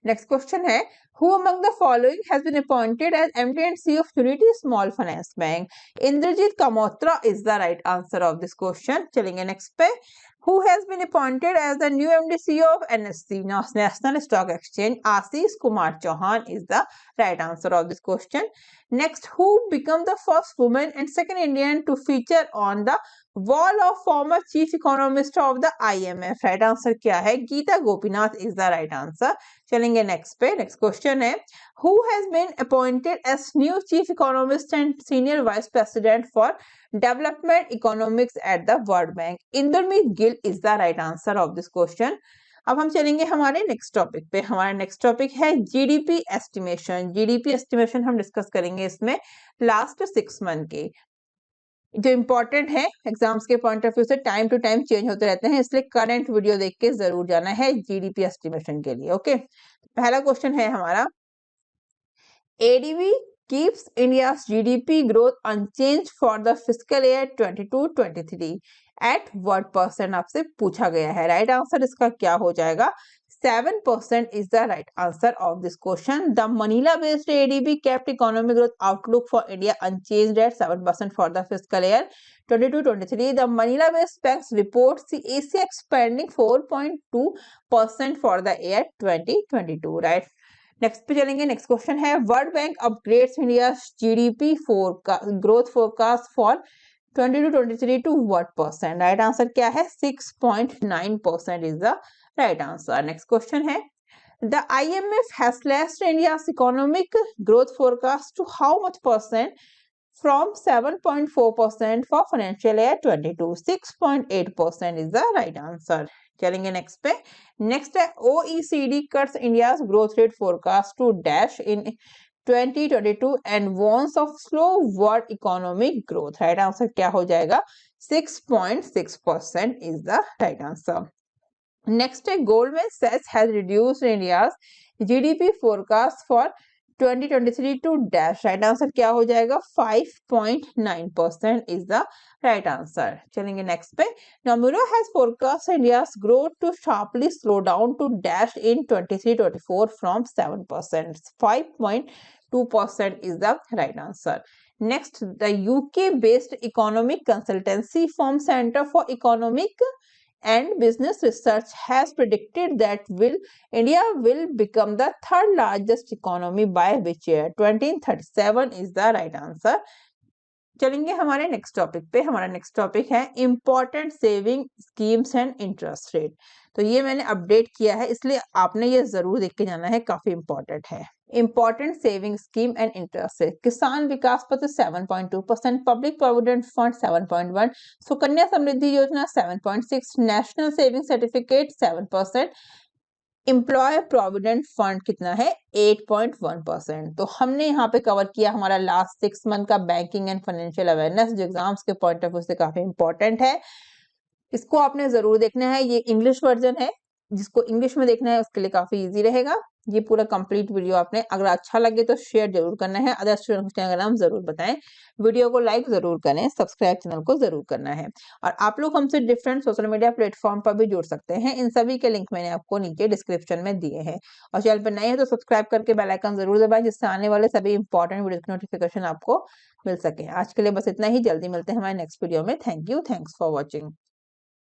Next question है who among the following has been appointed as MD and CEO of Unity Small Finance Bank? Indrajit Kamotra is the right answer of this question. चलेंगे next पे। Who has been appointed as the new MD CEO of NSE National Stock Exchange? Ashish Kumar Chauhan is the right answer of this question. Next, who became the first woman and second Indian to feature on the wall of former chief economist of the IMF? Right answer क्या है? Gita Gopinath is the right answer. चलेंगे next पे। Next question है who has been appointed as new chief economist and senior vice president for development economics at the World Bank? Indermeet Gill is the right answer of this question. अब हम चलेंगे हमारे next topic पे। हमारा next topic है GDP estimation. GDP estimation हम discuss करेंगे इसमें लास्ट 6 मंथ के जो इंपॉर्टेंट है एग्जाम्स के पॉइंट ऑफ व्यू से, टाइम टू टाइम चेंज होते रहते हैं, इसलिए करंट वीडियो देख के जरूर जाना है जीडीपी एस्टिमेशन के लिए। ओके, पहला क्वेश्चन है हमारा ADB keeps India's GDP growth unchange for the fiscal year 22-23 at what percent आपसे पूछा गया है। राइट आंसर इसका क्या हो जाएगा? 7% is the right answer of this question. The Manila-based ADB kept economic growth outlook for India unchanged at 7% for the fiscal year 22-23. The Manila-based banks reports the Asia expanding 4.2% for the year 2022. Right. Next पे चलेंगे। Next question है World Bank upgrades India GDP growth forecast for 22-23 to what percent? Right answer क्या है? 6.9% is the right answer. Next question है the IMF has slashed India's economic growth forecast to how much percent from 7.4% for financial year 22? 6.8% is the right answer. चलेंगे next पे। Next है OECD cuts India's growth rate forecast to dash in 2022 and warns of slow world economic growth. right answer क्या हो जाएगा? 6.6% is the right answer. Next, Goldman Sachs has reduced India's GDP forecast for 2023 to dash. Right answer क्या हो जाएगा? 5.9% is the right answer. चलेंगे next पे। Nomura has forecast India's growth to sharply slow down to dash in 23-24 from 7%. 5.2% is the right answer. Next, the UK-based economic consultancy firm Center for Economic and Business Research has predicted that India will become the third largest economy by which year? 2037 is the right answer. चलेंगे हमारे next topic पे। हमारा next topic है important saving schemes and interest rate. तो ये मैंने update किया है, इसलिए आपने ये जरूर देख के जाना है, काफी इंपॉर्टेंट है। Important saving scheme and interest rate. Kisan Vikas Patra 7.2%, public provident fund 7.1, Sukanya Samriddhi Yojana 7.6, national saving certificate 7%, employ provident fund कितना है? 8.1%। तो हमने यहाँ पे कवर किया हमारा लास्ट 6 मंथ का बैंकिंग एंड फाइनेंशियल अवेयरनेस, जो एग्जाम्स के पॉइंट ऑफ व्यू से काफी इंपॉर्टेंट है। इसको आपने जरूर देखना है। ये इंग्लिश वर्जन है, जिसको इंग्लिश में देखना है उसके लिए काफी इजी रहेगा। ये पूरा कंप्लीट वीडियो आपने, अगर अच्छा लगे तो शेयर जरूर करना है, अदर स्टूडेंट्स का नाम जरूर बताएं, वीडियो को लाइक जरूर करें, सब्सक्राइब चैनल को जरूर करना है। और आप लोग हमसे डिफरेंट सोशल मीडिया प्लेटफॉर्म पर भी जुड़ सकते हैं, इन सभी के लिंक मैंने आपको नीचे डिस्क्रिप्शन में दिए हैं। और चैनल पर नए हैं तो सब्सक्राइब करके बेल आइकन जरूर दबाएं, जिससे आने वाले सभी इंपॉर्टेंट वीडियो की नोटिफिकेशन आपको मिल सके। आज के लिए बस इतना ही, जल्दी मिलते हैं हमारे नेक्स्ट वीडियो में। Thank you, thanks for watching.